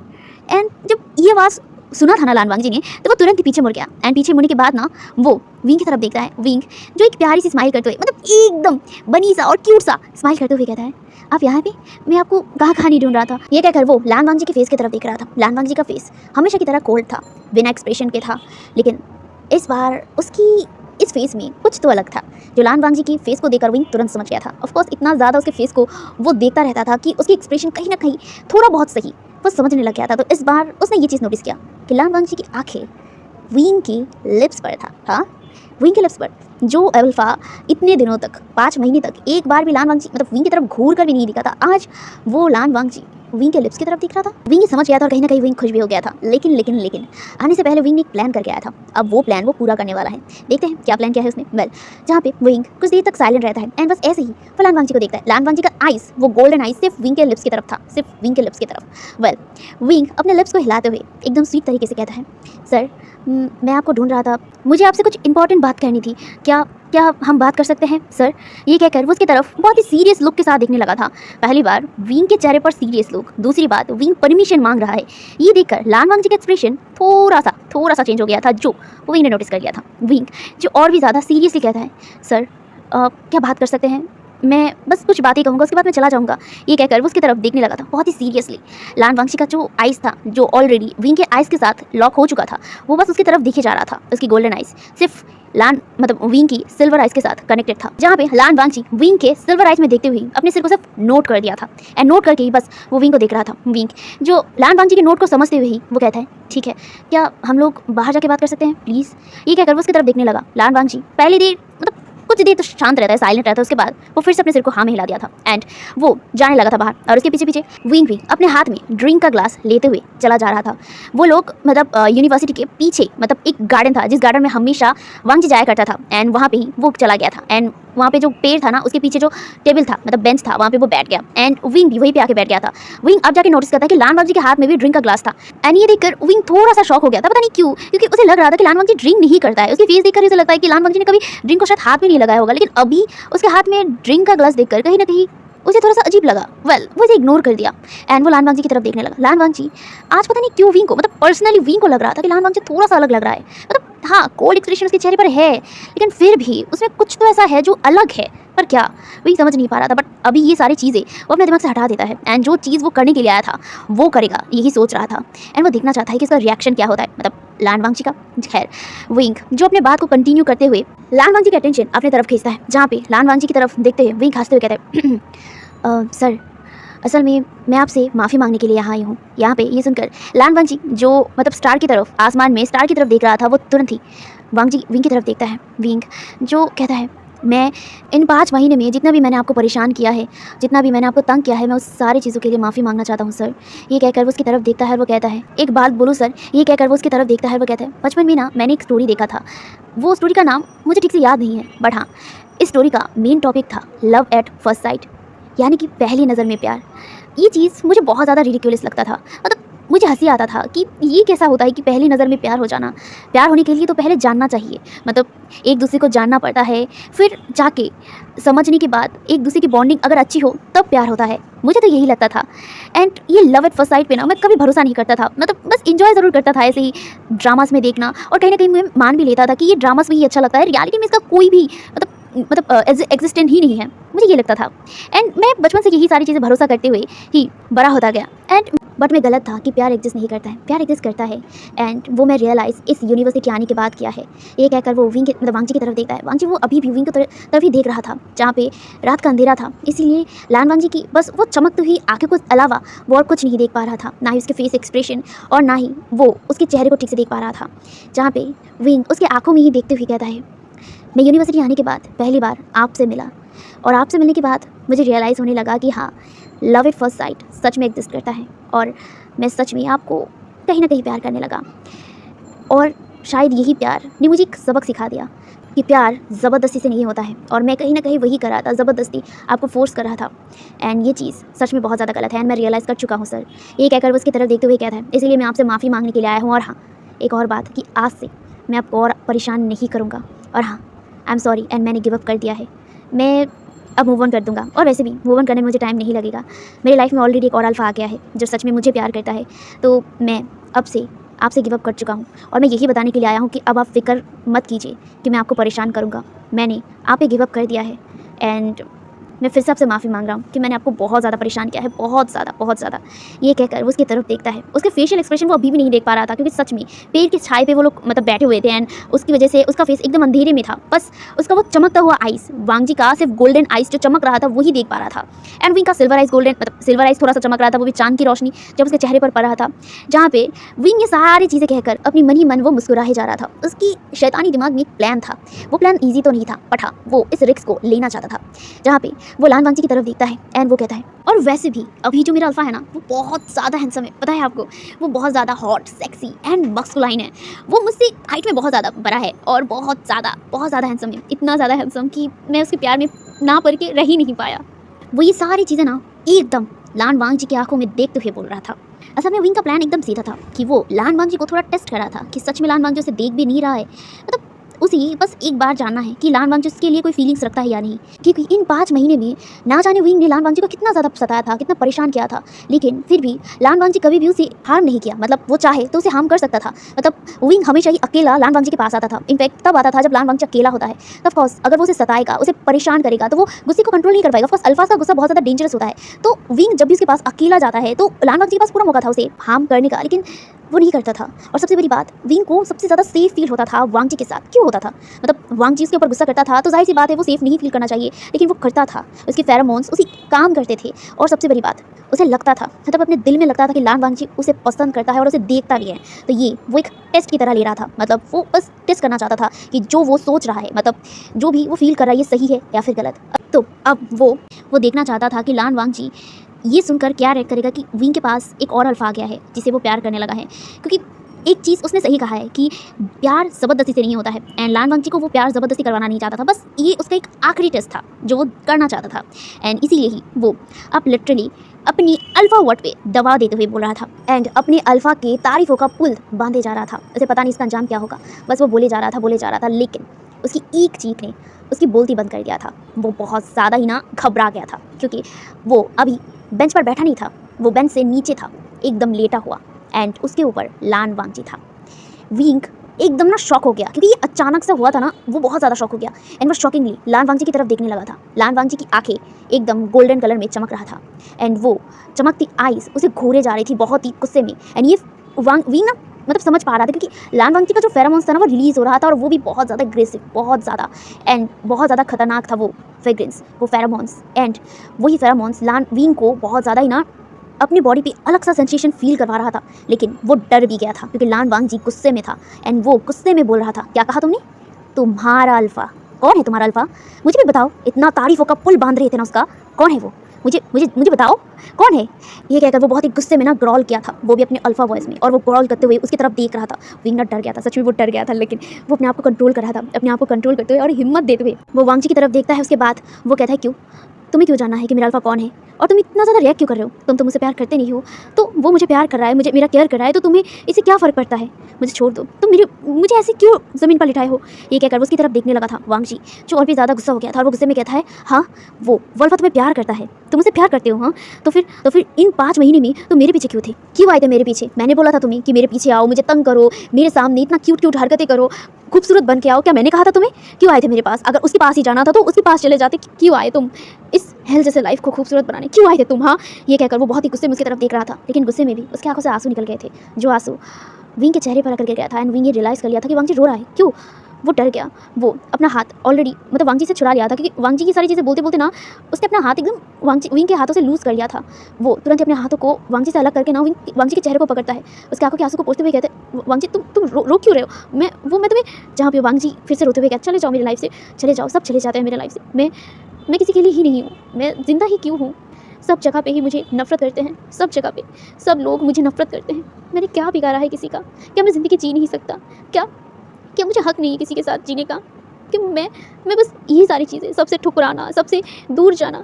एंड जब ये आवाज़ सुना था ना लान वांगजी ने, तो वो तुरंत ही पीछे मुड़ गया एंड पीछे मुड़ने के बाद ना वो विंग की तरफ देखता है। विंग जो एक प्यारी सी स्माइल करते हुए, मतलब एकदम बनी सा और क्यूट सा स्माइल करते हुए कहता है, आप यहाँ पे? मैं आपको कहाँ नहीं ढूंढ रहा था। ये कहकर वो लान वांगजी के फेस की तरफ देख रहा था। लान वांगजी का फेस हमेशा की तरह कोल्ड था, बिना एक्सप्रेशन के था, लेकिन इस बार उसकी इस फेस में कुछ तो अलग था जो लान वांगजी की फेस को देखकर विंग तुरंत समझ गया था। ऑफकोर्स इतना ज़्यादा उसके फेस को वो देखता रहता था कि उसकी एक्सप्रेशन कहीं ना कहीं थोड़ा बहुत सही वो समझने लग गया था। तो इस बार उसने ये चीज़ नोटिस किया कि लान वांगजी की आंखें विंग की लिप्स पर था। हाँ, विंग के लिप्स पर जो अल्फा इतने दिनों तक 5 महीने तक एक बार भी लान वांगजी मतलब विंग की तरफ घूर कर भी नहीं दिखा था, आज वो लान वांगजी विंग के लिप्स की तरफ दिख रहा था। विंग समझ गया था और कहीं ना कहीं विंग खुश भी हो गया था। लेकिन आने से पहले विंग ने एक प्लान करके आया था। अब वो प्लान वो पूरा करने वाला है। देखते हैं क्या प्लान किया है उसने। वेल जहाँ पे विंग कुछ देर तक साइलेंट रहता है एंड बस ऐसे ही वो लान वांगजी को देखता है। लान वांगजी का आइस, वो गोल्डन आइस सिर्फ विंग के लिप्स की तरफ था, सिर्फ विंग के लिप्स की तरफ। वेल विंग अपने लिप्स को हिलाते हुए एकदम स्वीट तरीके से कहता है, सर मैं आपको ढूंढ रहा था, मुझे आपसे कुछ इंपॉर्टेंट बात करनी थी, क्या हम बात कर सकते हैं सर। ये कहकर वो उसकी तरफ बहुत ही सीरियस लुक के साथ देखने लगा था। पहली बार विंग के चेहरे पर सीरियस लुक, दूसरी बात विंग परमिशन मांग रहा है। ये देखकर लान वांगजी का एक्सप्रेशन थोड़ा सा चेंज हो गया था, जो विंग ने नोटिस कर लिया था। विंग जो और भी ज़्यादा सीरियसली कहता है, सर क्या बात कर सकते हैं, मैं बस कुछ बातें कहूँगा उसके बाद मैं चला जाऊँगा। ये कहकर वो उसकी तरफ देखने लगा था बहुत ही सीरियसली। लान वांगजी का जो आइस था, जो ऑलरेडी विंग के आइस के साथ लॉक हो चुका था, वो बस उसकी तरफ देखे जा रहा था। उसकी गोल्डन आइस सिर्फ लान मतलब विंग की सिल्वर आइज के साथ कनेक्टेड था, जहाँ पे लान वांगची विंग के सिल्वर आइज में देखते हुए अपने सिर को सिर्फ नोट कर दिया था एंड नोट करके ही बस वो विंग को देख रहा था। विंग जो लान वांगची के नोट को समझते हुए ही वो कहता है ठीक है, क्या हम लोग बाहर जाके बात कर सकते हैं प्लीज़। ये कहकर वो उसकी तरफ देखने लगा। लान वांगची पहली देर मतलब कुछ देर तो शांत रहता है, साइलेंट रहता है, उसके बाद वो फिर से अपने सिर को हाँ में हिला दिया था एंड वो जाने लगा था बाहर। और उसके पीछे पीछे विंग भी अपने हाथ में ड्रिंक का ग्लास लेते हुए चला जा रहा था। वो लोग मतलब यूनिवर्सिटी के पीछे मतलब एक गार्डन था, जिस गार्डन में हमेशा वांगची जाया करता था एंड वहाँ पे ही वो चला गया था एंड वहाँ पे जो पेड़ था ना उसके पीछे जो टेबल था मतलब बेंच था, वहाँ पे वो बैठ गया एंड विंग भी वहीं पे आके बैठ गया था। विंग अब जाके नोटिस करता है कि लान वांगची के हाथ में भी ड्रिंक का ग्लास था एंड ये देखकर विंग थोड़ा सा शॉक हो गया था, पता नहीं क्यों, क्योंकि उसे लग रहा था कि लान वांगची ड्रिंक नहीं करता है। उसकी फेस देखकर उसे लगता है कि लान वांगची ने कभी ड्रिंक को शायद हाथ में नहीं लगाया होगा, लेकिन अभी उसके हाथ में ड्रिंक का ग्लास देखकर कहीं ना कहीं उसे थोड़ा सा अजीब लगा। वो इसे इग्नोर कर दिया एंड वो लान वांगची की तरफ देखने लगा। लान वांगची आज पता नहीं क्यों विंग को मतलब पर्सनली विंग को लग रहा था कि लान वांगची थोड़ा सा अलग लग रहा है। मतलब हाँ, कोल्ड एक्सप्रेशन उसके चेहरे पर है, लेकिन फिर भी उसमें कुछ तो ऐसा है जो अलग है, पर क्या वही समझ नहीं पा रहा था। बट अभी ये सारी चीज़ें वो अपने दिमाग से हटा देता है एंड जो चीज़ वो करने के लिए आया था वो करेगा, यही सोच रहा था एंड वो देखना चाहता है कि इसका रिएक्शन क्या होता है, मतलब लान वांगची का। खैर विंग जो अपने बात को कंटिन्यू करते हुए लान वांगची की अटेंशन अपनी तरफ खींचता है, जहाँ पे लान वांगची की तरफ देखते हुए विंग हंसते हुए कहता है सर असल में मैं आपसे माफ़ी मांगने के लिए यहाँ आई हूँ। यहाँ पे ये सुनकर लान वांगची जो मतलब स्टार की तरफ, आसमान में स्टार की तरफ देख रहा था, वो तुरंत ही वांगची विंग की तरफ देखता है। विंग जो कहता है मैं इन 5 महीने में जितना भी मैंने आपको परेशान किया है, जितना भी मैंने आपको तंग किया है, मैं उस सारी चीज़ों के लिए माफ़ी मांगना चाहता हूँ सर। ये कहकर वो उसकी तरफ देखता है और वो कहता है एक बात बोलूँ सर। ये कहकर वो उसकी तरफ देखता है, वो कहता है बचपन में ना मैंने एक स्टोरी देखा था, वो स्टोरी का नाम मुझे ठीक से याद नहीं है, बट हाँ इस स्टोरी का मेन टॉपिक था लव एट फर्स्ट साइट, यानी कि पहली नज़र में प्यार। ये चीज़ मुझे बहुत ज़्यादा रिडिक्यूलस लगता था, मतलब मुझे हंसी आता था कि ये कैसा होता है कि पहली नज़र में प्यार हो जाना। प्यार होने के लिए तो पहले जानना चाहिए, मतलब एक दूसरे को जानना पड़ता है, फिर जाके समझने के बाद एक दूसरे की बॉन्डिंग अगर अच्छी हो तब प्यार होता है। मुझे तो यही लगता था एंड ये लव एट फर्स्ट साइट पे ना मैं कभी भरोसा नहीं करता था, मतलब बस इंजॉय ज़रूर करता था ऐसे ही ड्रामास में देखना, और कहीं ना कहीं मैं मान भी लेता था कि ये ड्रामास में ही अच्छा लगता है, रियलिटी में इसका कोई भी मतलब एग्जिस्टेंट ही नहीं है, मुझे ये लगता था। एंड मैं बचपन से यही सारी चीज़ें भरोसा करते हुए ही बड़ा होता गया एंड बट मैं गलत था कि प्यार एग्जिस्ट नहीं करता है, प्यार एग्जिस्ट करता है एंड वो मैं रियलाइज़ इस यूनिवर्सिटी आने के बाद किया है। ये कहकर वो विंग मतलब वांगची की तरफ देखता है। वांगची वो अभी भी विंग की तरफ ही देख रहा था, जहाँ पे रात का अंधेरा था, इसीलिए लान वांगची की बस वो चमकती हुई आंखों के अलावा वो और कुछ नहीं देख पा रहा था, ना ही उसके फेस एक्सप्रेशन और ना ही वो उसके चेहरे को ठीक से देख पा रहा था। जहाँ पे विंग उसके आंखों में ही देखते हुए कहता है मैं यूनिवर्सिटी आने के बाद पहली बार आपसे मिला और आपसे मिलने के बाद मुझे रियलाइज़ होने लगा कि हाँ लव एट फर्स्ट साइट सच में एग्जिस्ट करता है और मैं सच में आपको कहीं ना कहीं प्यार करने लगा। और शायद यही प्यार ने मुझे एक सबक सिखा दिया कि प्यार ज़बरदस्ती से नहीं होता है, और मैं कहीं ना कहीं वही कर रहा था, ज़बरदस्ती आपको फोर्स कर रहा था एंड ये चीज़ सच में बहुत ज़्यादा गलत है एंड मैं रियलाइज़ कर चुका हूँ सर। ये कहकर वो उसकी तरफ देखते हुए कहता है इसलिए मैं आपसे माफ़ी मांगने के लिए आया हूँ, और हाँ एक और बात कि आज से मैं आपको और परेशान नहीं करूँगा, और हाँ आई एम सॉरी एंड मैंने गिव अप कर दिया है, मैं अब मूव ऑन कर दूंगा, और वैसे भी मूव ऑन करने में मुझे टाइम नहीं लगेगा। मेरी लाइफ में ऑलरेडी एक और अल्फा आ गया है जो सच में मुझे प्यार करता है, तो मैं अब से आपसे गिव अप कर चुका हूँ और मैं यही बताने के लिए आया हूँ कि अब आप फिक्र मत कीजिए कि मैं आपको परेशान करूँगा, मैंने आप पे गिव अप कर दिया है एंड मैं फिर से आपसे माफ़ी मांग रहा हूँ कि मैंने आपको बहुत ज़्यादा परेशान किया है, बहुत ज़्यादा। ये कहकर वो उसकी तरफ देखता है। उसके फेशियल एक्सप्रेशन वो अभी भी नहीं देख पा रहा था, क्योंकि सच में पेड़ की छाई पे वो लोग मतलब बैठे हुए थे एंड उसकी वजह से उसका फेस एकदम अंधेरे में था, बस उसका वो चमकता हुआ आइस, वांगजी का सिर्फ गोल्डन आइस जो चमक रहा था वही देख पा रहा था एंड विंग का सिल्वर आइस गोल्डन मतलब सिल्वर आइस थोड़ा सा चमक रहा था, वो भी चांद की रोशनी जब उसके चेहरे पर पड़ रहा था, जहाँ पे विंग ये सारी चीज़ें कहकर अपनी मन ही मन वो मुस्कुराए जा रहा था। उसकी शैतानी दिमाग में एक प्लान था, वो प्लान ईजी तो नहीं था, बट हाँ वो इस रिस्क को लेना चाहता था। जहाँ पे वो लान वांगची की तरफ देखता है एंड वो कहता है और वैसे भी अभी जो मेरा अल्फा है ना वो बहुत ज़्यादा हैंडसम है, पता है आपको, वो बहुत ज़्यादा हॉट सेक्सी एंड मस्कुलाइन है, वो मुझसे हाइट में बहुत ज़्यादा बड़ा है और बहुत ज़्यादा हैंडसम है, इतना ज़्यादा हैंडसम कि मैं उसके प्यार में ना पड़ के रह ही नहीं पाया। वो ये सारी चीज़ें ना एकदम लान वांगजी की आंखों में देखते हुए बोल रहा था। असल में विंग का प्लान एकदम सीधा था कि वो लान वांगजी को थोड़ा टेस्ट कर रहा था कि सच में लान वांगजी उसे देख भी नहीं रहा है, मतलब उसे बस एक बार जानना है कि लान वांगजी उसके लिए कोई फीलिंग्स रखता है या नहीं, क्योंकि इन 5 महीने में ना जाने विंग ने लान वांगजी को कितना ज़्यादा सताया था, कितना परेशान किया था, लेकिन फिर भी लान वांगजी कभी भी उसे हार्म नहीं किया, मतलब वो चाहे तो उसे हार्म कर सकता था, मतलब विंग हमेशा ही अकेला लान वांगजी के पास आता था, इनफैक्ट तब आता था जब लान वांगजी अकेला होता है। ऑफ कोर्स अगर वो उसे सताएगा, उसे परेशान करेगा तो वो गुस्से को कंट्रोल नहीं कर पाएगा। ऑफ कोर्स अल्फा का गुस्सा बहुत ज़्यादा डेंजरस होता है, तो विंग जब भी उसके पास अकेला जाता है तो लान वांगजी के पास पूरा मौका था उसे हार्म करने का, लेकिन वो नहीं करता था। और सबसे बड़ी बात, विंग को सबसे ज़्यादा सेफ फील होता था वांग जी के साथ। क्यों होता था? मतलब वांग जी उसके ऊपर गुस्सा करता था तो जाहिर सी बात है वो सेफ नहीं फील करना चाहिए, लेकिन वो करता था। उसके फेरोमोन्स उसी काम करते थे। और सबसे बड़ी बात, उसे लगता था, मतलब अपने दिल में लगता था कि लान वांग जी उसे पसंद करता है और उसे देखता भी है। तो ये वो एक टेस्ट की तरह ले रहा था, मतलब वो बस टेस्ट करना चाहता था कि जो वो सोच रहा है, मतलब जो भी वो फील कर रहा है, ये सही है या फिर गलत। तो अब वो देखना चाहता था कि लान वांग जी ये सुनकर क्या रिएक्ट करेगा कि विंग के पास एक और अल्फा आ गया है जिसे वो प्यार करने लगा है। क्योंकि एक चीज़ उसने सही कहा है कि प्यार ज़बरदस्ती से नहीं होता है, एंड लान वांग जी को वो प्यार ज़बरदस्ती करवाना नहीं चाहता था, बस ये उसका एक आखिरी टेस्ट था जो वो करना चाहता था। एंड इसीलिए ही वो अब लिटरली अपनी अल्फा वर्ड पे दबा देते हुए बोल रहा था, एंड अपने अल्फा के तारीफों का पुल बांधे जा रहा था। उसे पता नहीं इसका अंजाम क्या होगा, बस वो बोले जा रहा था, लेकिन उसकी एक चीख ने उसकी बोलती बंद कर दिया था। वो बहुत ज़्यादा ही ना घबरा गया था, क्योंकि वो अभी बेंच पर बैठा नहीं था, वो बेंच से नीचे था, एकदम लेटा हुआ, एंड उसके ऊपर लान वांग जी था। विंग एकदम ना शॉक हो गया, क्योंकि ये अचानक से हुआ था ना, वो बहुत ज़्यादा शॉक हो गया। एंड वो शॉकिंगली लान वांग जी की तरफ देखने लगा था। लान वांग जी की आंखें एकदम गोल्डन कलर में चमक रहा था, एंड वो चमकती आइज़ उसे घूरे जा रही थी बहुत ही गुस्से में। एंड ये विंग ना मतलब समझ पा रहा था, क्योंकि लान वांग जी का जो फेरोमोन्स था ना वो रिलीज़ हो रहा था, और वो भी बहुत ज़्यादा एग्रेसिव, बहुत ज़्यादा, एंड बहुत ज़्यादा खतरनाक था वो फ्रेग्रेंस, वो फेरोमोन्स। एंड वही फेरोमोन्स लान विंग को बहुत ज़्यादा ही ना अपनी बॉडी पे अलग सा सेंसेशन फील करवा रहा था। लेकिन वो डर भी गया था, क्योंकि लान वांग जी गुस्से में था, एंड वो गुस्से में बोल रहा था, क्या कहा तुमने? तुम्हारा अल्फा? कौन है तुम्हारा अल्फा? मुझे भी बताओ। इतना तारीफों का पुल बांध रहे थे ना उसका, कौन है वो? मुझे मुझे मुझे बताओ कौन है? ये कहकर वो बहुत ही गुस्से में ना ग्रॉल किया था, वो भी अपने अल्फा वॉइस में, और वो ग्रॉल करते हुए उसकी तरफ देख रहा था। विंग ना डर गया था, सच में वो डर गया था, लेकिन वो अपने आप को कंट्रोल कर रहा था। अपने आप को कंट्रोल करते हुए और हिम्मत देते हुए वो वांग जी की तरफ देखता है। उसके बाद वो कहता है, क्यों? तुम्हें क्यों जानना है कि मेरा अल्फा कौन है? और तुम इतना ज़्यादा रिएक्ट क्यों कर रहे हो? तुम तो मुझसे प्यार करते नहीं हो, तो वो मुझे प्यार कर रहा है, मुझे मेरा केयर कर रहा है, तो तुम्हें इससे क्या फ़र्क पड़ता है? मुझे छोड़ दो, तुम मुझे ऐसे क्यों ज़मीन पर लिटाए हो? ये कहकर वो उसकी तरफ देखने लगा था वांग जी, जो और भी ज़्यादा गुस्सा हो गया था, और वो गुस्से में कहता है, हाँ वो अल्फा तुम्हें प्यार करता है, तुम मुझसे प्यार करते हो, हाँ? तो फिर इन 5 महीने में तुम मेरे पीछे क्यों थे? क्यों आए थे मेरे पीछे? मैंने बोला था तुम्हें कि मेरे पीछे आओ, मुझे तंग करो, मेरे सामने इतना क्यूट हरकतें करो, खूबसूरत बन के आओ। क्या मैंने कहा था तुम्हें? क्यों आए थे मेरे पास? अगर उसके पास ही जाना था तो उसके पास चले जाते। क्यों आए तुम इस हेल जैसे लाइफ को खूबसूरत बनाने? क्यों आए थे तुम? हाँ, ये कहकर वो बहुत ही गुस्से में उसकी तरफ देख रहा था, लेकिन गुस्से में भी उसकी आंखों से आंसू निकल गए थे, जो आंसू विंग के चेहरे पर आकर गिर गया था। एंड विंग ये रियलाइज़ कर लिया था कि वांग जी रो रहा है। क्यों? वो डर गया। वो अपना हाथ ऑलरेडी मतलब वांग जी से छुड़ा लिया था, क्योंकि वांग जी की सारी चीज़ें बोलते बोलते ना उसने अपना हाथ एकदम विंग के हाथों से लूज़ कर लिया था। वो तुरंत ही अपने हाथों को वांग जी से अलग करके ना वांग जी के चेहरे को पकड़ता है, उसके आंखों के आंसू को पोंछते हुए कहते, वांग जी तुम रो क्यों रहे हो? मैं तुम्हें जहाँ पे वांग जी फिर से रोते हुए कहते, चले जाओ मेरी लाइफ से, चले जाओ, सब चले जाते हैं मेरे लाइफ से। मैं किसी के लिए ही नहीं हूँ, मैं ज़िंदा ही क्यों हूँ? सब जगह पे ही मुझे नफ़रत करते हैं, सब जगह पे सब लोग मुझे नफ़रत करते हैं। मैंने क्या बिगाड़ा है किसी का? क्या मैं ज़िंदगी जी नहीं सकता? क्या क्या मुझे हक़ नहीं है किसी के साथ जीने का? कि मैं बस यही सारी चीज़ें, सबसे ठुकराना, सबसे दूर जाना,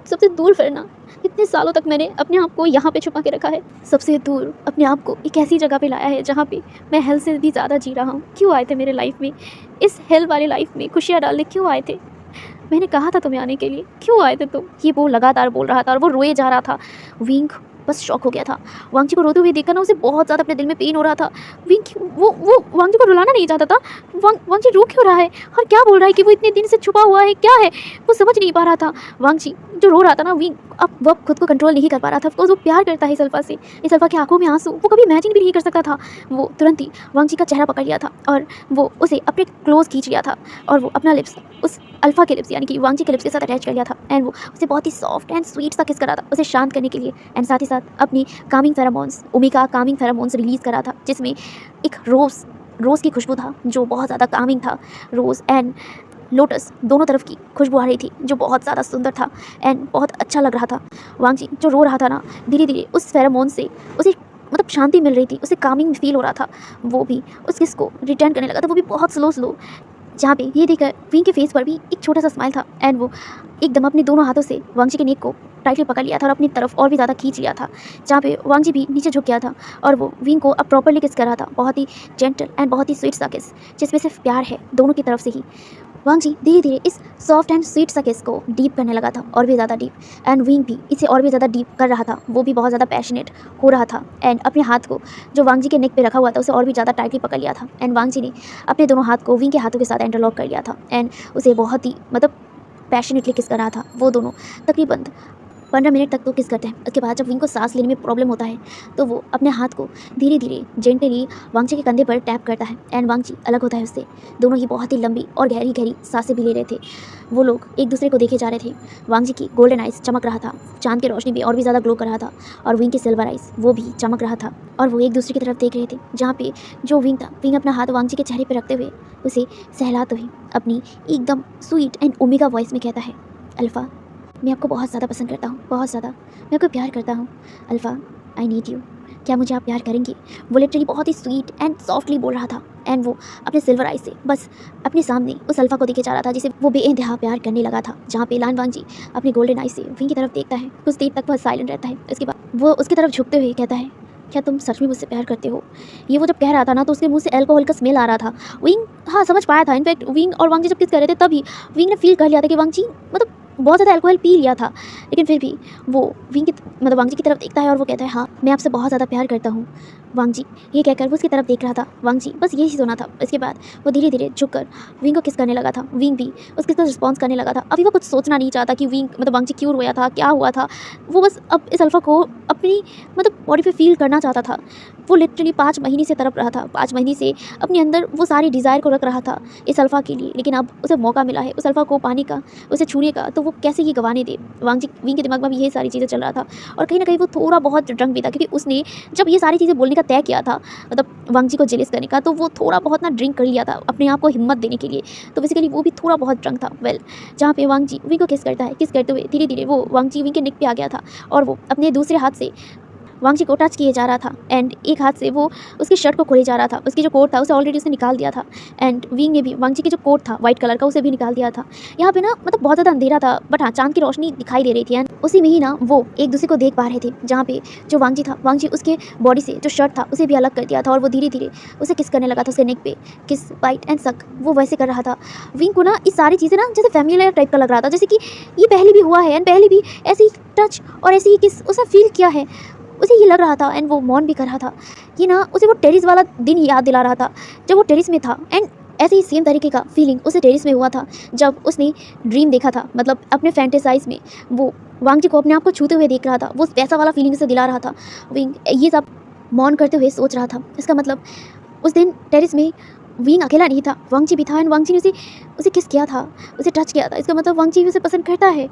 सबसे दूर फिरना। इतने सालों तक मैंने अपने आप को यहाँ पे छुपा के रखा है, सबसे दूर अपने आप को एक ऐसी जगह पे लाया है जहाँ पे मैं हेल से भी ज़्यादा जी रहा हूँ। क्यों आए थे मेरे लाइफ में? इस हेल वाली लाइफ में खुशियाँ डालने क्यों आए थे? मैंने कहा था तुम्हें आने के लिए, क्यों आए थे तुम? ये वो लगातार बोल रहा था, और वो रोए जा रहा था। विंग बस शॉक हो गया था। वांग जी को रोते हुए देखकर ना उसे बहुत ज़्यादा अपने दिल में पेन हो रहा था। विंग वो वांग जी को रुलाना नहीं चाहता था। वांग जी रो क्यों रहा है और क्या बोल रहा है कि वो इतने दिन से छुपा हुआ है, क्या है? वो समझ नहीं पा रहा था। वांग जी जो रो रहा था ना, विंग अब वो खुद को कंट्रोल नहीं कर पा रहा था, बिकॉज वो प्यार करता है इस अल्फा से। इस अल्फा की आंखों में आंसू वो कभी इमेजिन भी नहीं कर सकता था। वो तुरंत ही वांग जी का चेहरा पकड़ लिया था, और वो उसे अपने क्लोज खींच लिया था, और वो अपना लिप्स उस अल्फा के लिप्स यानी कि वांग जी के लिप्स के साथ अटैच कर लिया था। एंड वो उसे बहुत ही सॉफ्ट एंड स्वीट सा किस कर रहा था, उसे शांत करने के लिए। एंड साथ ही साथ अपनी Kameng pheromones, omega Kameng pheromones release करा था, जिसमें एक रोज़ की खुशबू था जो बहुत ज़्यादा कामिंग था। रोज़ एंड लोटस दोनों तरफ की खुशबू आ रही थी, जो बहुत ज़्यादा सुंदर था एंड बहुत अच्छा लग रहा था। वांग जी जो रो रहा था ना, धीरे धीरे उस फेरोमोन से उसे मतलब शांति मिल रही थी, उसे कामिंग फील हो रहा था। वो भी उस किस को रिटर्न करने लगा था, वो भी बहुत स्लो, जहाँ पे ये देखकर विंग के फेस पर भी एक छोटा सा स्माइल था। एंड वो एकदम अपने दोनों हाथों से वांग जी के नेक को टाइटली पकड़ लिया था और अपनी तरफ और भी ज़्यादा खींच लिया था, जहाँ पे वांग जी भी नीचे झुक गया था, और वो विंग को अब प्रॉपरली किस कर रहा था, बहुत ही जेंटल एंड बहुत ही स्वीट सा किस, जिसमें सिर्फ प्यार है दोनों की तरफ से ही। वांग जी धीरे धीरे इस सॉफ्ट एंड स्वीट सा किस को डीप करने लगा था, और भी ज़्यादा डीप। एंड विंग भी इसे और भी ज़्यादा डीप कर रहा था, वो भी बहुत ज़्यादा पैशनेट हो रहा था। एंड अपने हाथ को जो वांग जी के नेक पे रखा हुआ था उसे और भी ज़्यादा टाइटली पकड़ लिया था। एंड वांग जी ने अपने दोनों हाथ को विंग के हाथों के साथ इंटरलॉक कर लिया था, एंड उसे बहुत ही मतलब पैशनेटली किस कर रहा था। वो दोनों तकरीबन 15 मिनट तक तो किस करते हैं। उसके बाद जब विंग को सांस लेने में प्रॉब्लम होता है तो वो अपने हाथ को धीरे धीरे जेंटली वांगची के कंधे पर टैप करता है एंड वांगची अलग होता है उससे। दोनों ही बहुत ही लंबी और गहरी गहरी सांसें भी ले रहे थे। वो लोग एक दूसरे को देखे जा रहे थे। वांगची की गोल्डन आइज चमक रहा था, चांद की रोशनी भी और भी ज़्यादा ग्लो कर रहा था, और विंग की सिल्वर आइज वो भी चमक रहा था, और वो एक दूसरे की तरफ देख रहे थे। जहाँ पे जो विंग था, विंग अपना हाथ वांगची के चेहरे पर रखते हुए उसे सहलाते हुए अपनी एकदम स्वीट एंड ओमेगा वॉइस में कहता है, अल्फ़ा मैं आपको बहुत ज़्यादा पसंद करता हूँ, बहुत ज़्यादा मैं आपको प्यार करता हूँ। अल्फ़ा आई नीड यू, क्या मुझे आप प्यार करेंगे? वो लिटरली बहुत ही स्वीट एंड सॉफ्टली बोल रहा था एंड वो अपने सिल्वर आई से बस अपने सामने उस अल्फ़ा को देखे जा रहा था जिसे वो बेइंतहा प्यार करने लगा था। जहाँ पे लान वांगची अपने गोल्डन आई से विंग की तरफ देखता है, कुछ देर तक वह साइलेंट रहता है। इसके बाद वो उसकी तरफ झुकते हुए कहता है, क्या तुम सच में मुझसे प्यार करते हो? ये वो जब कह रहा था ना तो उसके मुंह से अल्कोहल का स्मेल आ रहा था। विंग हाँ समझ पाया था। इनफैक्ट विंग और वांगची जब किस कर रहे थे तभी विंग ने फील कर लिया था कि वांगची मतलब बहुत ज़्यादा अल्कोहल पी लिया था, लेकिन फिर भी वो विंग की मतलब वांगची की तरफ देखता है और वो कहता है, हाँ मैं आपसे बहुत ज़्यादा प्यार करता हूँ वांगची। ये कहकर वो उसकी तरफ देख रहा था। वांगची बस यही सुना था। इसके बाद वो धीरे धीरे झुककर विंग को किस करने लगा था। विंग भी उस किस को रिस्पॉन्स करने लगा था। अभी वो कुछ सोचना नहीं चाहता कि विंग मतलब वांगची क्यों रोया था, क्या हुआ था। वो बस अब इस अल्फ़ा को अपनी मतलब बॉडी पे फील करना चाहता था। वो लिटरली 5 महीने से तड़प रहा था, 5 महीने से अपने अंदर वो सारी डिज़ायर को रख रहा था इस अल्फ़ा के लिए, लेकिन अब उसे मौका मिला है उस अल्फ़ा को पाने का, उसे छूने का, तो वो कैसे ये गंवाने दे। वांगची विंग के दिमाग में भी यही सारी चीज़ें चल रहा था, और कहीं ना कहीं वो थोड़ा बहुत ड्रंक भी था, क्योंकि उसने जब ये सारी चीज़ें बोलने का तय किया था मतलब वांगची को जेलिस करने का, तो वो थोड़ा बहुत ना ड्रिंक कर लिया था अपने आप को हिम्मत देने के लिए। तो बेसिकली वो भी थोड़ा बहुत ड्रंक था। वेल जहाँ पे वांगची विंग को किस करता है, किस करते हुए धीरे धीरे वो वांगची विंग के नेक पे आ गया था, और वो अपने दूसरे हाथ से वांगची को टच किए जा रहा था एंड एक हाथ से वो उसकी शर्ट को खोले जा रहा था। उसकी जो कोट था उसे ऑलरेडी उसने निकाल दिया था एंड विंग ने भी वांगची की जो कोट था वाइट कलर का उसे भी निकाल दिया था। यहाँ पे ना मतलब बहुत ज़्यादा अंधेरा था, बट हाँ चांद की रोशनी दिखाई दे रही थी एंड उसी में ही ना वो एक दूसरे को देख पा रहे थे। जहाँ पे जो वांगची था, वांगची उसके बॉडी से जो शर्ट था उसे भी अलग कर दिया था, और वो धीरे धीरे उसे किस करने लगा था उसके नेक पे, किस बाइट एंड सक वो वैसे कर रहा था। विंग को ना ये सारी चीज़ें ना जैसे फैमिलियर टाइप का लग रहा था, जैसे कि ये पहले भी हुआ है एंड पहले भी ऐसी टच और ऐसी ही किस उसने फील किया है, उसे ये लग रहा था एंड वो मौन भी कर रहा था। ये ना उसे वो टेरिस वाला दिन याद दिला रहा था जब वो टेरिस में था, एंड ऐसे ही सेम तरीके का फीलिंग उसे टेरिस में हुआ था जब उसने ड्रीम देखा था, मतलब अपने फैंटेसाइज में वो वांगची को अपने आप को छूते हुए देख रहा था। वो वैसा वाला फीलिंग उसे दिला रहा था। विंग ये सब मौन करते हुए सोच रहा था। इसका मतलब उस दिन टेरिस में विंग अकेला नहीं था, वांगची भी था एंड वांगची ने उसे किस किया था, उसे टच किया था। इसका मतलब वांगची भी उसे पसंद करता है,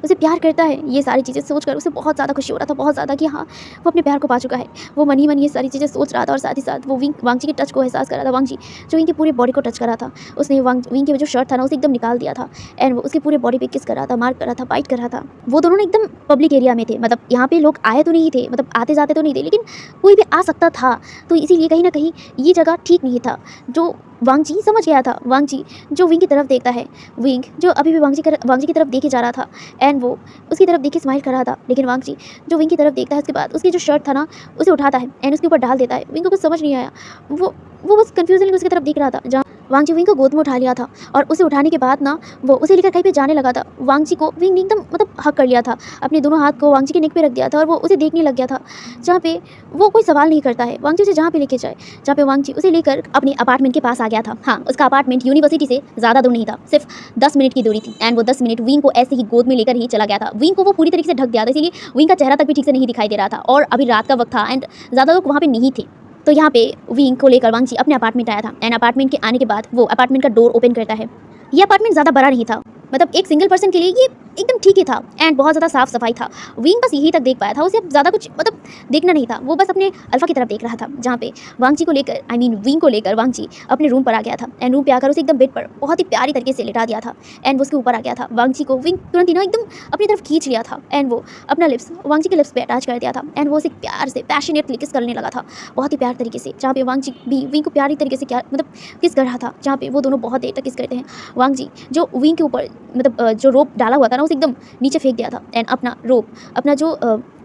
उसे प्यार करता है। ये सारी चीज़ें सोचकर उसे बहुत ज़्यादा खुशी हो रहा था, बहुत ज़्यादा कि हाँ वो अपने प्यार को पा चुका है। वो मन ही मन ये सारी चीज़ें सोच रहा था, और साथ ही साथ वो वांगची के टच को एहसास कर रहा था। वांगची जो विंग की पूरी बॉडी को टच कर रहा था, उसने विंग के जो शर्ट था ना उसे एकदम निकाल दिया था एंड वो उसकी पूरी बॉडी पे किस कर रहा था, मार्क कर रहा था, बाइट कर रहा था। वो दोनों ना एकदम पब्लिक एरिया में थे, मतलब यहाँ पे लोग आए तो नहीं थे, मतलब आते जाते तो नहीं थे, लेकिन कोई भी आ सकता था, तो इसीलिए कहीं ना कहीं ये जगह ठीक नहीं था। जो वांगची समझ गया था, वांगची जो विंग की तरफ देखता है, विंग जो अभी भी वांगची की तरफ देखे जा रहा था एंड वो उसकी तरफ देख के स्माइल कर रहा था, लेकिन वांगची जो विंग की तरफ देखता है उसके बाद उसकी जो शर्ट था ना उसे उठाता है एंड उसके ऊपर डाल देता है। विंग को कुछ समझ नहीं आया, वो बस कन्फ्यूजनली उसकी तरफ देख रहा था। जहाँ वांगची विंग को गोद में उठा लिया था और उसे उठाने के बाद ना वो उसे लेकर कहीं पे जाने लगा था। वांगची को विंग ने एकदम मतलब हक कर लिया था, अपने दोनों हाथ को वांगची के नेक पे रख दिया था और वो उसे देखने लग गया था। जहाँ पे वो कोई सवाल नहीं करता है, वांगची उसे जहाँ पे लेके जाए, जहाँ पे वांगची उसे लेकर अपने अपार्टमेंट के पास आ गया था। हाँ उसका अपार्टमेंट यूनिवर्सिटी से ज़्यादा दूर नहीं था, सिर्फ 10 मिनट की दूरी थी एंड वो 10 मिनट विंग को ऐसे ही गोद में लेकर ही चला गया था। विंग को वो पूरी तरीके से ढक दिया था, इसीलिए विंग का चेहरा तक भी ठीक से नहीं दिखाई दे रहा था, और अभी रात का वक्त था एंड ज़्यादा लोग वहाँ पे नहीं थे। तो यहाँ पे विंग को लेकर वांगची अपने अपार्टमेंट आया था एंड अपार्टमेंट के आने के बाद वो अपार्टमेंट का डोर ओपन करता है। ये अपार्टमेंट ज़्यादा बड़ा नहीं था, मतलब एक सिंगल पर्सन के लिए ये एकदम ठीक ही था एंड बहुत ज़्यादा साफ सफाई था। विंग बस यही तक देख पाया था, उसे ज़्यादा कुछ मतलब देखना नहीं था। वो बस अपने अल्फा की तरफ देख रहा था, जहाँ पे वांगची को लेकर विंग को लेकर वांगची अपने रूम पर आ गया था एंड रूम पे आकर उसे एकदम बेड पर बहुत ही प्यारी तरीके से लिटा दिया था एंड वो उसके ऊपर आ गया था। वांगची को विंग तुरंत ही ना एकदम अपनी तरफ खींच लिया था एंड वो अपना लिप्स वांगची के लिप्स पे अटैच कर दिया था एंड वो उसे प्यार से पैशनेटली किस करने लगा था, बहुत ही प्यार तरीके से। जहाँ पे वांगची भी विंग को प्यारी तरीके से क्या मतलब किस कर रहा था, जहाँ पे वो दोनों बहुत देर तक किस करते हैं। वांगची जो विंग के ऊपर मतलब जो रोप डाला हुआ था ना उसे एकदम नीचे फेंक दिया था एंड अपना रोप अपना जो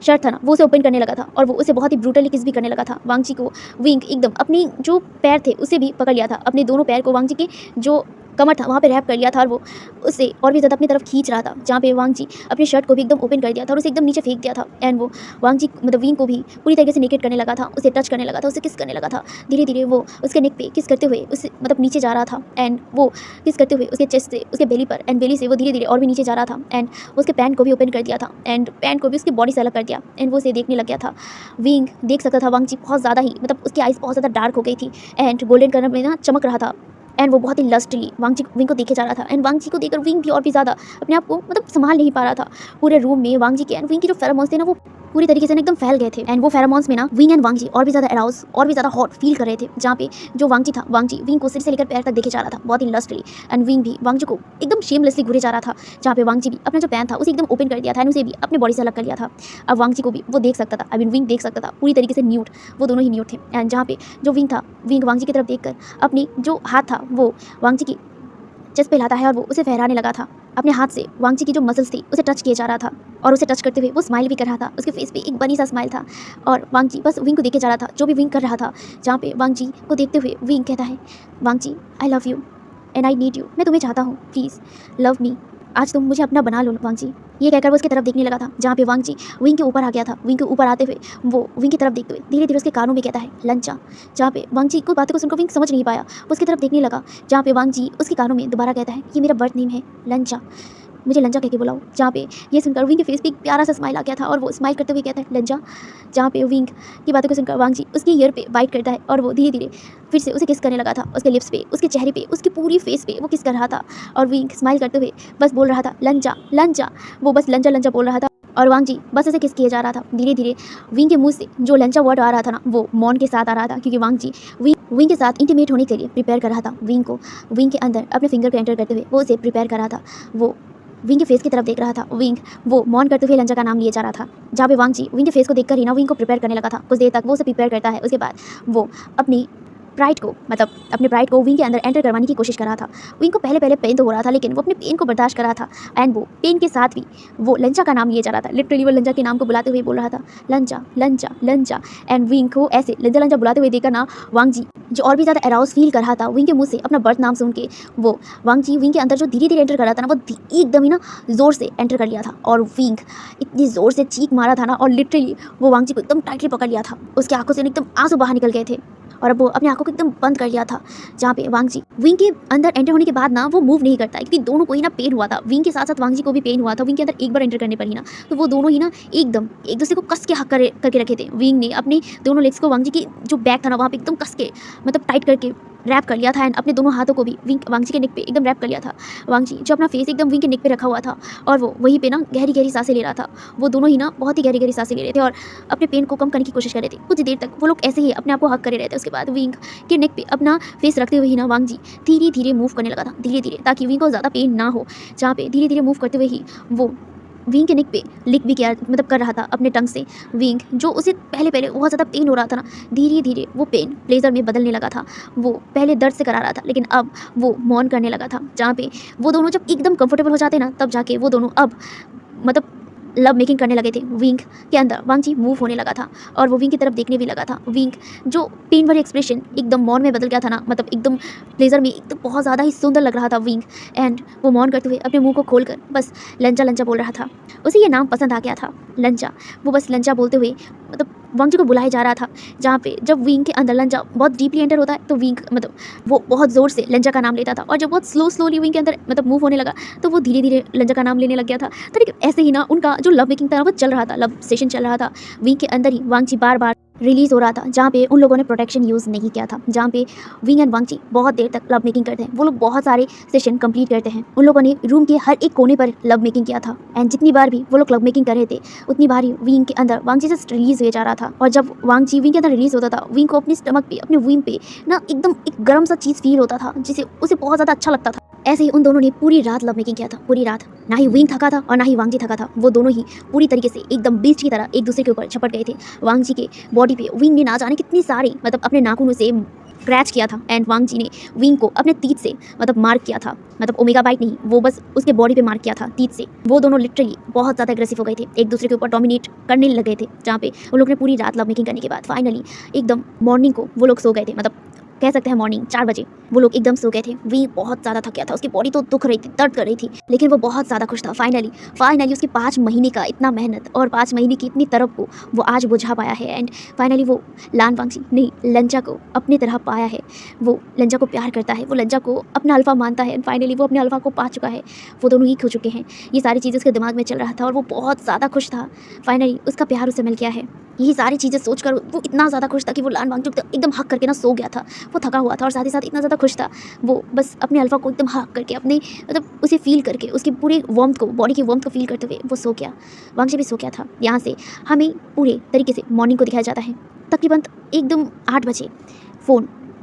शर्ट था ना वो उसे ओपन करने लगा था और वो उसे बहुत ही ब्रूटली किस भी करने लगा था। वांगची को विंग एकदम अपनी जो पैर थे उसे भी पकड़ लिया था, अपने दोनों पैर को वांगची के जो कमर था वहाँ पे रैप कर लिया था और वो उससे और भी ज़्यादा अपनी तरफ खींच रहा था, जहाँ पे वांग जी अपनी शर्ट को भी एकदम ओपन कर दिया था और उसे एकदम नीचे फेंक दिया था। एंड वो वांग जी मतलब विंग को भी पूरी तरीके से नेकेड करने लगा था, उसे टच करने लगा था, उसे किस करने लगा था। धीरे धीरे वो उसके नेक पे किस करते हुए उससे मतलब नीचे जा रहा था एंड वो किस करते हुए उसके चेस्ट से उसके बेली पर एंड बेली से वो धीरे धीरे और भी नीचे जा रहा था एंड उसके पैंट को भी ओपन कर दिया था एंड पैंट को भी उसकी बॉडी से अलग कर दिया एंड वो उसे देखने लग गया था। विंग देख सकता था वांग जी बहुत ज़्यादा ही मतलब उसकी आइज़ बहुत ज़्यादा डार्क हो गई थी एंड गोल्डन कलर में ना चमक रहा था एंड वो बहुत ही लस्टली विंग को देखे जा रहा था एंड वांग जी को देखकर विंग भी और भी ज़्यादा अपने आप को मतलब संभाल नहीं पा रहा था। पूरे रूम में वांग जी के एंड विंग की जो फेरोमोन्स थे ना वो पूरी तरीके से ना एकदम फैल गए थे एंड वो फेरोमोन्स में ना विंग एंड वांग जी और भी ज़्यादा अराउज और भी ज़्यादा हॉट फील कर रहे थे, जहाँ पे जो वांग जी था वांग जी विंग को सिर से लेकर पैर तक देखे जा रहा था बहुत ही लस्टली एंड विंग भी वांग जी को एकदम शेमलेसली घूरे जा रहा था, जहाँ पे वांग जी भी अपना जो पैंट था उसे एकदम ओपन कर दिया था एंड उसे भी अपने बॉडी से अलग कर लिया था। अब वांग जी को भी वो देख सकता था, आई मीन विंग देख सकता था पूरी तरीके से न्यूड, वो दोनों ही न्यूड थे एंड जहाँ पे जो विंग था विंग वांग जी की तरफ देखकर अपनी जो हाथ था वो वांग जी की चेस्ट पे लाता है और वो उसे फहराने लगा था। अपने हाथ से वांग जी की जो मसल्स थी उसे टच किए जा रहा था और उसे टच करते हुए वो स्माइल भी कर रहा था, उसके फेस पे एक बनी सा स्माइल था और वांग जी बस विंग को देखे जा रहा था जो भी विंग कर रहा था, जहाँ पे वांग जी को देखते हुए विंग कहता है Wangji I love you and I need you, मैं तुम्हें चाहता हूँ, प्लीज़ लव मी, आज तुम मुझे अपना बना लो वांग जी। ये कहकर वो उसकी तरफ देखने लगा था, जहाँ पे वांग जी विंग के ऊपर आ गया था। विंग के ऊपर आते हुए वो विंग की तरफ देखते हुए धीरे धीरे उसके कानों में कहता है लंचा, जहाँ पे वांग जी को बातों को सुनकर विंग समझ नहीं पाया, वो उसकी तरफ देखने लगा, जहाँ पे वांग जी उसके कानों में दोबारा कहता है ये मेरा बर्थ नेम है लंचा, मुझे लंजा कह के बुलाओ। जहाँ पे ये सुनकर विंग के फेस पे एक प्यारा सा स्माइल आ गया था और वो स्माइल करते हुए कहता है लंजा, जहाँ पे विंग की बातों को सुनकर वांग जी उसकी ईयर पे बाइट करता है और वो धीरे धीरे फिर से उसे किस करने लगा था, उसके लिप्स पे, उसके चेहरे पे, उसकी पूरी फेस पे वो किस कर रहा था और विंग स्माइल करते हुए बस बोल रहा था लंजा लंजा, वो बस लंजा लंजा बोल रहा था और वांग जी बस उसे किस किया जा रहा था। धीरे धीरे विंग के मुंह से जो लंचा वर्ड आ रहा था ना वो मौन के साथ आ रहा था, क्योंकि वांग जी विंग के साथ इंटीमेट होने के लिए प्रिपेयर कर रहा था विंग को, विंग के अंदर अपने फिंगर को एंटर करते हुए वो उसे प्रिपेयर कर रहा था। वो विंग के फेस की तरफ देख रहा था, विंग वो मौन करते हुए लंजा का नाम लिए जा रहा था, जहाँ पे वांग जी विंग के फेस को देखकर ही ना विंग को प्रिपेयर करने लगा था। कुछ देर तक वो उसे प्रिपेयर करता है, उसके बाद वो अपनी प्राइड को मतलब अपने प्राइड को विंग के अंदर एंटर करवाने की कोशिश कर रहा था। विंग को पहले पहले पेन तो हो रहा था, लेकिन वो अपने पेन को बर्दाश्त कर रहा था एंड वो पेन के साथ भी वो लंचा का नाम लिए जा रहा था। लिटरली वो लंचा के नाम को बुलाते हुए बोल रहा था लंचा लंचा लंचा एंड विंग को ऐसे लंचा लंचा बुलाते हुए देखकर ना वांग जी जो और भी ज़्यादा अराउज फील कर रहा था विंग के मुंह से अपना बर्थ नाम सुन के, वो वांग जी विंग के अंदर जो धीरे धीरे एंटर कर रहा था ना वो एकदम ही ना ज़ोर से एंटर कर लिया था और विंग इतनी ज़ोर से चीख मारा था ना और लिटरली वो वांग जी को एकदम टाइटली पकड़ लिया था, उसकी आंखों से एकदम आंसू बाहर निकल गए थे और अब वो अपनी आंखों को एकदम बंद कर लिया था। जहाँ पे वांग जी विंग के अंदर एंटर होने के बाद ना वो मूव नहीं करता है, क्योंकि दोनों को ही ना पेन हुआ था, विंग के साथ साथ वांग जी को भी पेन हुआ था विंग के अंदर एक बार एंटर करने पर ही ना, तो वो दोनों ही ना एकदम एक दूसरे को कस के हक करके रखे थे। विंग ने अपने दोनों लेग्स को वांग जी की जो बैक था ना वहाँ पे एकदम कस के मतलब टाइट करके रैप कर लिया था एंड अपने दोनों हाथों को भी वांग जी के नेक पे एकदम रैप कर लिया था। वांग जी जो अपना फेस एकदम विंग के नेक पे रखा हुआ था और वो वहीं पे ना गहरी गहरी सांसें ले रहा था। वो दोनों ही ना बहुत ही गहरी गहरी सांसें ले रहे थे और अपने पेन को कम करने की कोशिश कर रहे थे। कुछ देर तक वो लोग ऐसे ही अपने आप को हक करे रहते। उसके बाद विंग के नेक पे अपना फेस रखते हुए ही ना वांग जी धीरे धीरे मूव करने लगा था, धीरे धीरे, ताकि विंग को ज़्यादा पेन ना हो। जहाँ पे धीरे धीरे मूव करते हुए ही वो विंग के नेक पे लिक भी किया मतलब कर रहा था अपने टंग से। विंग जो उसे पहले पहले बहुत ज़्यादा पेन हो रहा था ना, धीरे धीरे वो पेन प्लेजर में बदलने लगा था। वो पहले दर्द से करा रहा था, लेकिन अब वो मौन करने लगा था। जहाँ पे वो दोनों जब एकदम कंफर्टेबल हो जाते ना, तब जाके वो दोनों अब मतलब लव मेकिंग करने लगे थे। विंग के अंदर वांग जी मूव होने लगा था और वो विंग की तरफ देखने भी लगा था। विंग जो पेन वाली एक्सप्रेशन एकदम मौन में बदल गया था ना, मतलब एकदम प्लेजर में एकदम बहुत ज़्यादा ही सुंदर लग रहा था विंग। एंड वो मौन करते हुए अपने मुंह को खोलकर बस लंचा लंचा बोल रहा था। उसे ये नाम पसंद आ गया था लंचा। वो बस लंचा बोलते हुए मतलब वांग जी को बुलाया जा रहा था। जहाँ पे जब विंग के अंदर लंचा बहुत डीपली एंटर होता है तो विंग मतलब वो बहुत ज़ोर से लंचा का नाम लेता था, और जब बहुत स्लोली विंग के अंदर मतलब मूव होने लगा तो वो धीरे धीरे लंचा का नाम लेने लग गया था। तो लेकिन ऐसे ही ना उनका जो लव मेकिंग था वो चल रहा था, लव सेशन चल रहा था। विंग के अंदर ही वांग जी बार बार रिलीज़ हो रहा था, जहाँ पे उन लोगों ने प्रोटेक्शन यूज़ नहीं किया था। जहाँ पे विंग एंड वांग जी बहुत देर तक लव मेकिंग करते हैं। वो लोग बहुत सारे सेशन कंप्लीट करते हैं। उन लोगों ने रूम के हर एक कोने पर लव मेकिंग किया था एंड जितनी बार भी वो लोग लव मेकिंग कर रहे थे उतनी बार ही विंग के अंदर वांग जी जस्ट रिलीज़ हुए जा रहा था। और जब वांग जी विंग के अंदर रिलीज़ होता था, विंग को अपने स्टमक पे अपने विंग पे ना एकदम एक गर्म सा चीज़ फील होता था, जिसे उसे बहुत ज़्यादा अच्छा लगता था। ऐसे ही उन दोनों ने पूरी रात लव मेकिंग किया था, पूरी रात। ना ही विंग थका था और ना ही वांग जी थका था। वो दोनों ही पूरी तरीके से एकदम बीच की तरह एक दूसरे के ऊपर झपट गए थे। वांग जी के बॉडी पे विंग ने ना जाने कितनी सारी मतलब अपने नाखूनों से क्रैच किया था एंड वांग जी ने विंग को अपने तीत से मतलब मार्क किया था। मतलब ओमेगा बाइट नहीं, वो बस उसके बॉडी पे मार्क किया था तीत से। वो दोनों लिटरली बहुत ज़्यादा एग्रेसिव हो गए थे, एक दूसरे के ऊपर डोमिनेट करने लगे थे। जहाँ पे उन लोग ने पूरी रात लव मेकिंग करने के बाद फाइनली एकदम मॉर्निंग को वो लोग सो गए थे। मतलब कह सकते हैं मॉर्निंग 4 बजे वो लोग एकदम सो गए थे। वी बहुत ज़्यादा थक गया था, उसकी बॉडी तो दुख रही थी, दर्द कर रही थी, लेकिन वो बहुत ज़्यादा खुश था। फाइनली उसकी 5 महीने का इतना मेहनत और 5 महीने की इतनी तरफ को वो आज बुझा पाया है। एंड फाइनली वो लान वांगची नहीं लंचा को अपनी तरह पाया है। वो लंचा को प्यार करता है, वो लंचा को अपना अल्फा मानता है। एंड फाइनली वो अपने अल्फा को पा चुका है, वो दोनों ही खो चुके हैं। ये सारी चीज़ें उसके दिमाग में चल रहा था और वो बहुत ज़्यादा खुश था। फाइनली उसका प्यार उसे मिल गया है। यही सारी चीज़ें सोचकर वो इतना ज़्यादा खुश था कि वो लान वांगचुक एकदम हक करके ना सो गया था। वो थका हुआ था और साथ ही साथ इतना ज़्यादा खुश था, वो बस अपने अल्फा को एकदम हक करके अपने मतलब उसे फील करके उसकी पूरी वार्मथ को, बॉडी की वार्मथ को फील करते हुए वो सो गया। वांगची भी सो गया था। यहाँ से हमें पूरे तरीके से मॉर्निंग को दिखाया जाता है। तकरीबन एकदम 8 बजे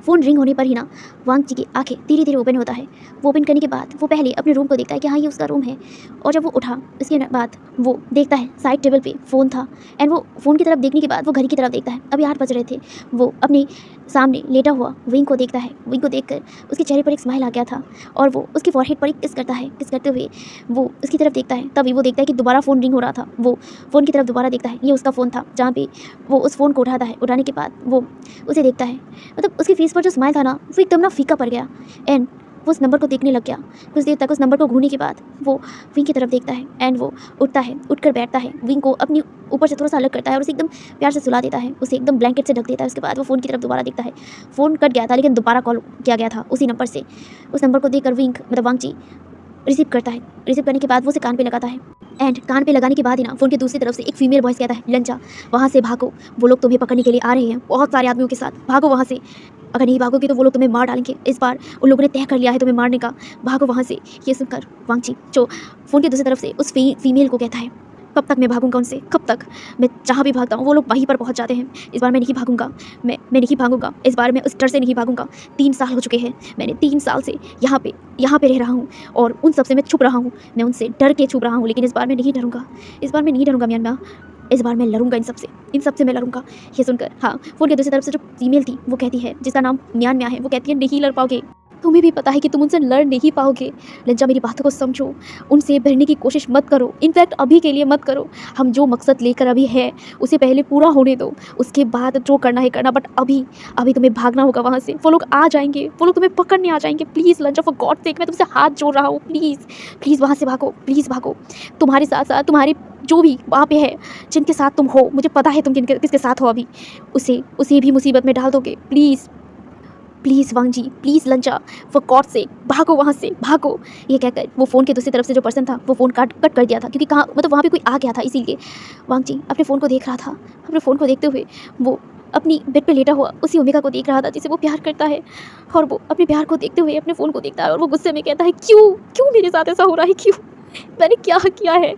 फ़ोन रिंग होने पर ही ना वांगची की आंखें धीरे धीरे ओपन होता है। वो ओपन करने के बाद वो पहले अपने रूम को देखता है कि हाँ ये उसका रूम है। और जब वो उठा उसके बाद वो देखता है साइड टेबल पे फ़ोन था। एंड वो फ़ोन की तरफ देखने के बाद वो घड़ी की तरफ देखता है। अभी 8 बज रहे थे। वो अपने सामने लेटा हुआ विंग को देखता है। विंग को देखकर उसके चेहरे पर एक स्माइल आ गया था और वो उसकी फॉरहेड पर एक किस करता है। किस करते हुए वो उसकी तरफ देखता है। तभी वो देखता है कि दोबारा फ़ोन रिंग हो रहा था। वो फ़ोन की तरफ दोबारा देखता है। ये उसका फ़ोन था जहाँ पे वो उस फ़ोन को उठाता है। उठाने के बाद वो उसे देखता है। मतलब उसके फेस पर जो स्माइल था ना वो एकदम ना फीका पड़ गया। एंड वो उस नंबर को देखने लग गया। कुछ देर तक उस नंबर को घूरने के बाद वो विंग की तरफ देखता है। एंड वो उठता है, उठकर बैठता है, विंग को अपनी ऊपर से थोड़ा सा अलग करता है और उसे एकदम प्यार से सुला देता है, उसे एकदम ब्लैंकेट से ढक देता है। उसके बाद वो फ़ोन की तरफ दोबारा देखता है। फ़ोन कट गया था लेकिन दोबारा कॉल किया गया था उसी नंबर से। उस नंबर को देखकर विंग मतलब वांगची रिसीव करता है। रिसीव करने के बाद वो उसे कान पे लगाता है। एंड कान पे लगाने के बाद ही ना फ़ोन की दूसरी तरफ से एक फीमेल वॉइस कहता है, लंचा वहाँ से भागो, वो लोग तुम्हें पकड़ने के लिए आ रहे हैं बहुत सारे आदमियों के साथ, भागो वहाँ से। अगर नहीं भागोगे तो वो लोग तुम्हें मार डालेंगे। इस बार उन लोगों ने तय कर लिया है तुम्हें मारने का, भागो वहाँ से। ये सुनकर वांगची जो फ़ोन की दूसरी तरफ से उस फीमेल को कहता है, कब तक मैं भागूंगा उनसे, कब तक? मैं जहाँ भी भागता हूँ वो लोग वहीं पर पहुँच जाते हैं। इस बार मैं नहीं भागूंगा, मैं नहीं भागूंगा। इस बार मैं उस डर से नहीं भागूंगा। 3 साल हो चुके हैं, मैंने 3 साल से यहाँ पे रह रहा हूँ और उन सब से मैं छुप रहा हूँ, मैं उनसे डर के छुप रहा हूँ। लेकिन इस बार मैं नहीं डरूंगा, इस बार मैं नहीं डरूंगा म्यांमा, इस बार मैं लड़ूंगा इन सब से मैं लड़ूंगा। ये सुनकर हाँ फ़ोन की दूसरी तरफ से जो फीमेल थी वो कहती है, जिसका नाम म्यांमा है, वो कहती है नहीं लड़ पाओगे, तुम्हें भी पता है कि तुम उनसे लड़ नहीं पाओगे। लज्जा मेरी बातों को समझो, उनसे भिड़ने की कोशिश मत करो, इनफैक्ट अभी के लिए मत करो। हम जो मकसद लेकर अभी है उसे पहले पूरा होने दो, उसके बाद जो करना है करना। बट अभी तुम्हें भागना होगा वहाँ से, वो लोग आ जाएंगे, वो लोग तुम्हें पकड़ने आ जाएंगे। प्लीज़ लज्जा फॉर गॉड सेक मैं तुमसे हाथ जोड़ रहा हूँ, प्लीज़ वहाँ से भागो, प्लीज़ भागो। तुम्हारे साथ साथ तुम्हारे जो भी वहाँ पे है, जिनके साथ तुम हो, मुझे पता है तुम किसके साथ हो अभी, उसे भी मुसीबत में डाल दोगे। प्लीज़ वांगची, प्लीज़ लंचा फॉर गॉड से भागो वहाँ से, भागो। ये कहकर वो फ़ोन के दूसरी तरफ से जो पर्सन था वो फ़ोन कट कर दिया था, क्योंकि कहाँ मतलब वहाँ पे कोई आ गया था। इसीलिए वांगची अपने फ़ोन को देख रहा था। अपने फ़ोन को देखते हुए वो अपनी बेड पे लेटा हुआ उसी ओमेगा को देख रहा था जिसे वो प्यार करता है। और वो अपने प्यार को देखते हुए अपने फ़ोन को देखता है और वो गुस्से में कहता है, क्यों मेरे साथ ऐसा हो रहा है, क्यों, मैंने क्या किया है,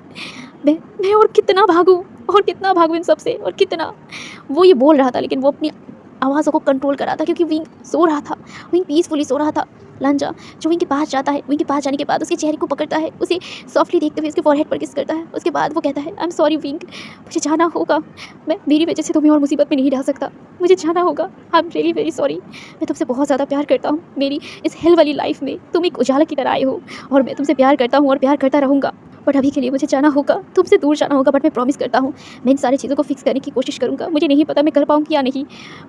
मैं और कितना भागूँ इन सब से, और कितना। वो ये बोल रहा था लेकिन वो अपनी आवाज़ों को कंट्रोल कर रहा था, क्योंकि विंग सो रहा था, विंग पीसफुली सो रहा था। लंचा जो विंग के पास जाता है, विंग के पास जाने के बाद उसके चेहरे को पकड़ता है, उसे सॉफ्टली देखते हुए उसके फॉरहेड पर किस करता है। उसके बाद वो कहता है, आई एम सॉरी विंग, मुझे जाना होगा, मेरी वजह से तुम्हें और मुसीबत में नहीं डाल सकता, मुझे जाना होगा, I am really very sorry. मैं तुमसे बहुत ज़्यादा प्यार करता हूँ, मेरी इस हेल वाली लाइफ में तुम एक उजाला की तरह आए हो और मैं तुमसे प्यार करता हूँ और प्यार करता रहूँगा। बट अभी के लिए मुझे जाना होगा, तुमसे दूर जाना होगा। बट मैं प्रॉमिस करता हूँ मैं इन सारी चीज़ों को फिक्स करने की कोशिश करूँगा। मुझे नहीं पता मैं कर पाऊँगी या नहीं,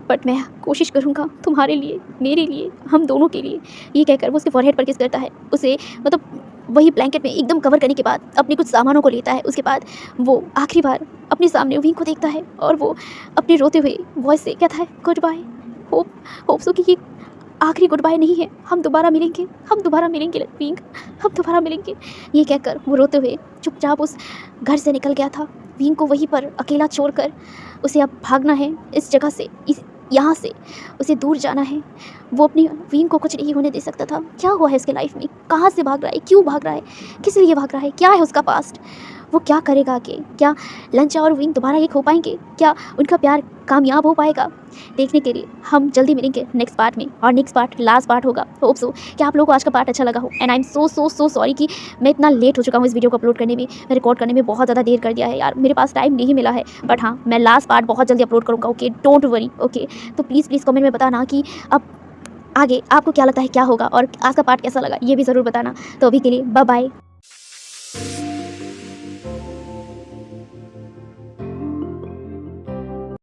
बट मैं कोशिश करूँगा तुम्हारे लिए, मेरे लिए, हम दोनों के लिए। ये कहकर वो उसके फॉरहेड पर किस करता है, उसे मतलब वही ब्लैंकेट में एकदम कवर करने के बाद अपने कुछ सामानों को लेता है। उसके बाद वो आखिरी बार अपने सामने विंग को देखता है और वो अपने रोते हुए वॉइस से कहता है, गुड बाय, होप सो कि ये आखिरी गुड बाय नहीं है, हम दोबारा मिलेंगे विंग, हम दोबारा मिलेंगे। ये कहकर वो रोते हुए चुपचाप उस घर से निकल गया था। विंग को वहीं पर अकेला छोड़कर उसे अब भागना है इस जगह से, यहाँ से उसे दूर जाना है। वो अपनी विंग को कुछ नहीं होने दे सकता था। क्या हुआ है उसके लाइफ में, कहाँ से भाग रहा है, क्यों भाग रहा है, किस लिए भाग रहा है, क्या है उसका पास्ट, वो क्या करेगा आगे, क्या लंचा और विंग दोबारा एक हो पाएंगे, क्या उनका प्यार कामयाब हो पाएगा। देखने के लिए हम जल्दी मिलेंगे नेक्स्ट पार्ट में, और नेक्स्ट पार्ट लास्ट पार्ट होगा। होप सो कि आप लोगों को आज का पार्ट अच्छा लगा हो। And I am so sorry कि मैं इतना लेट हो चुका हूँ इस वीडियो को अपलोड करने में, मैं रिकॉर्ड करने में बहुत ज़्यादा देर कर दिया है यार, मेरे पास टाइम नहीं मिला है। बट हाँ, मैं लास्ट पार्ट बहुत जल्दी अपलोड करूँगा, ओके, डोंट वरी, ओके। तो प्लीज़ कमेंट में बताना कि अब आगे आपको क्या लगता है क्या होगा, और आज का पार्ट कैसा लगा ये भी ज़रूर बताना। तो अभी के लिए बाय बाय।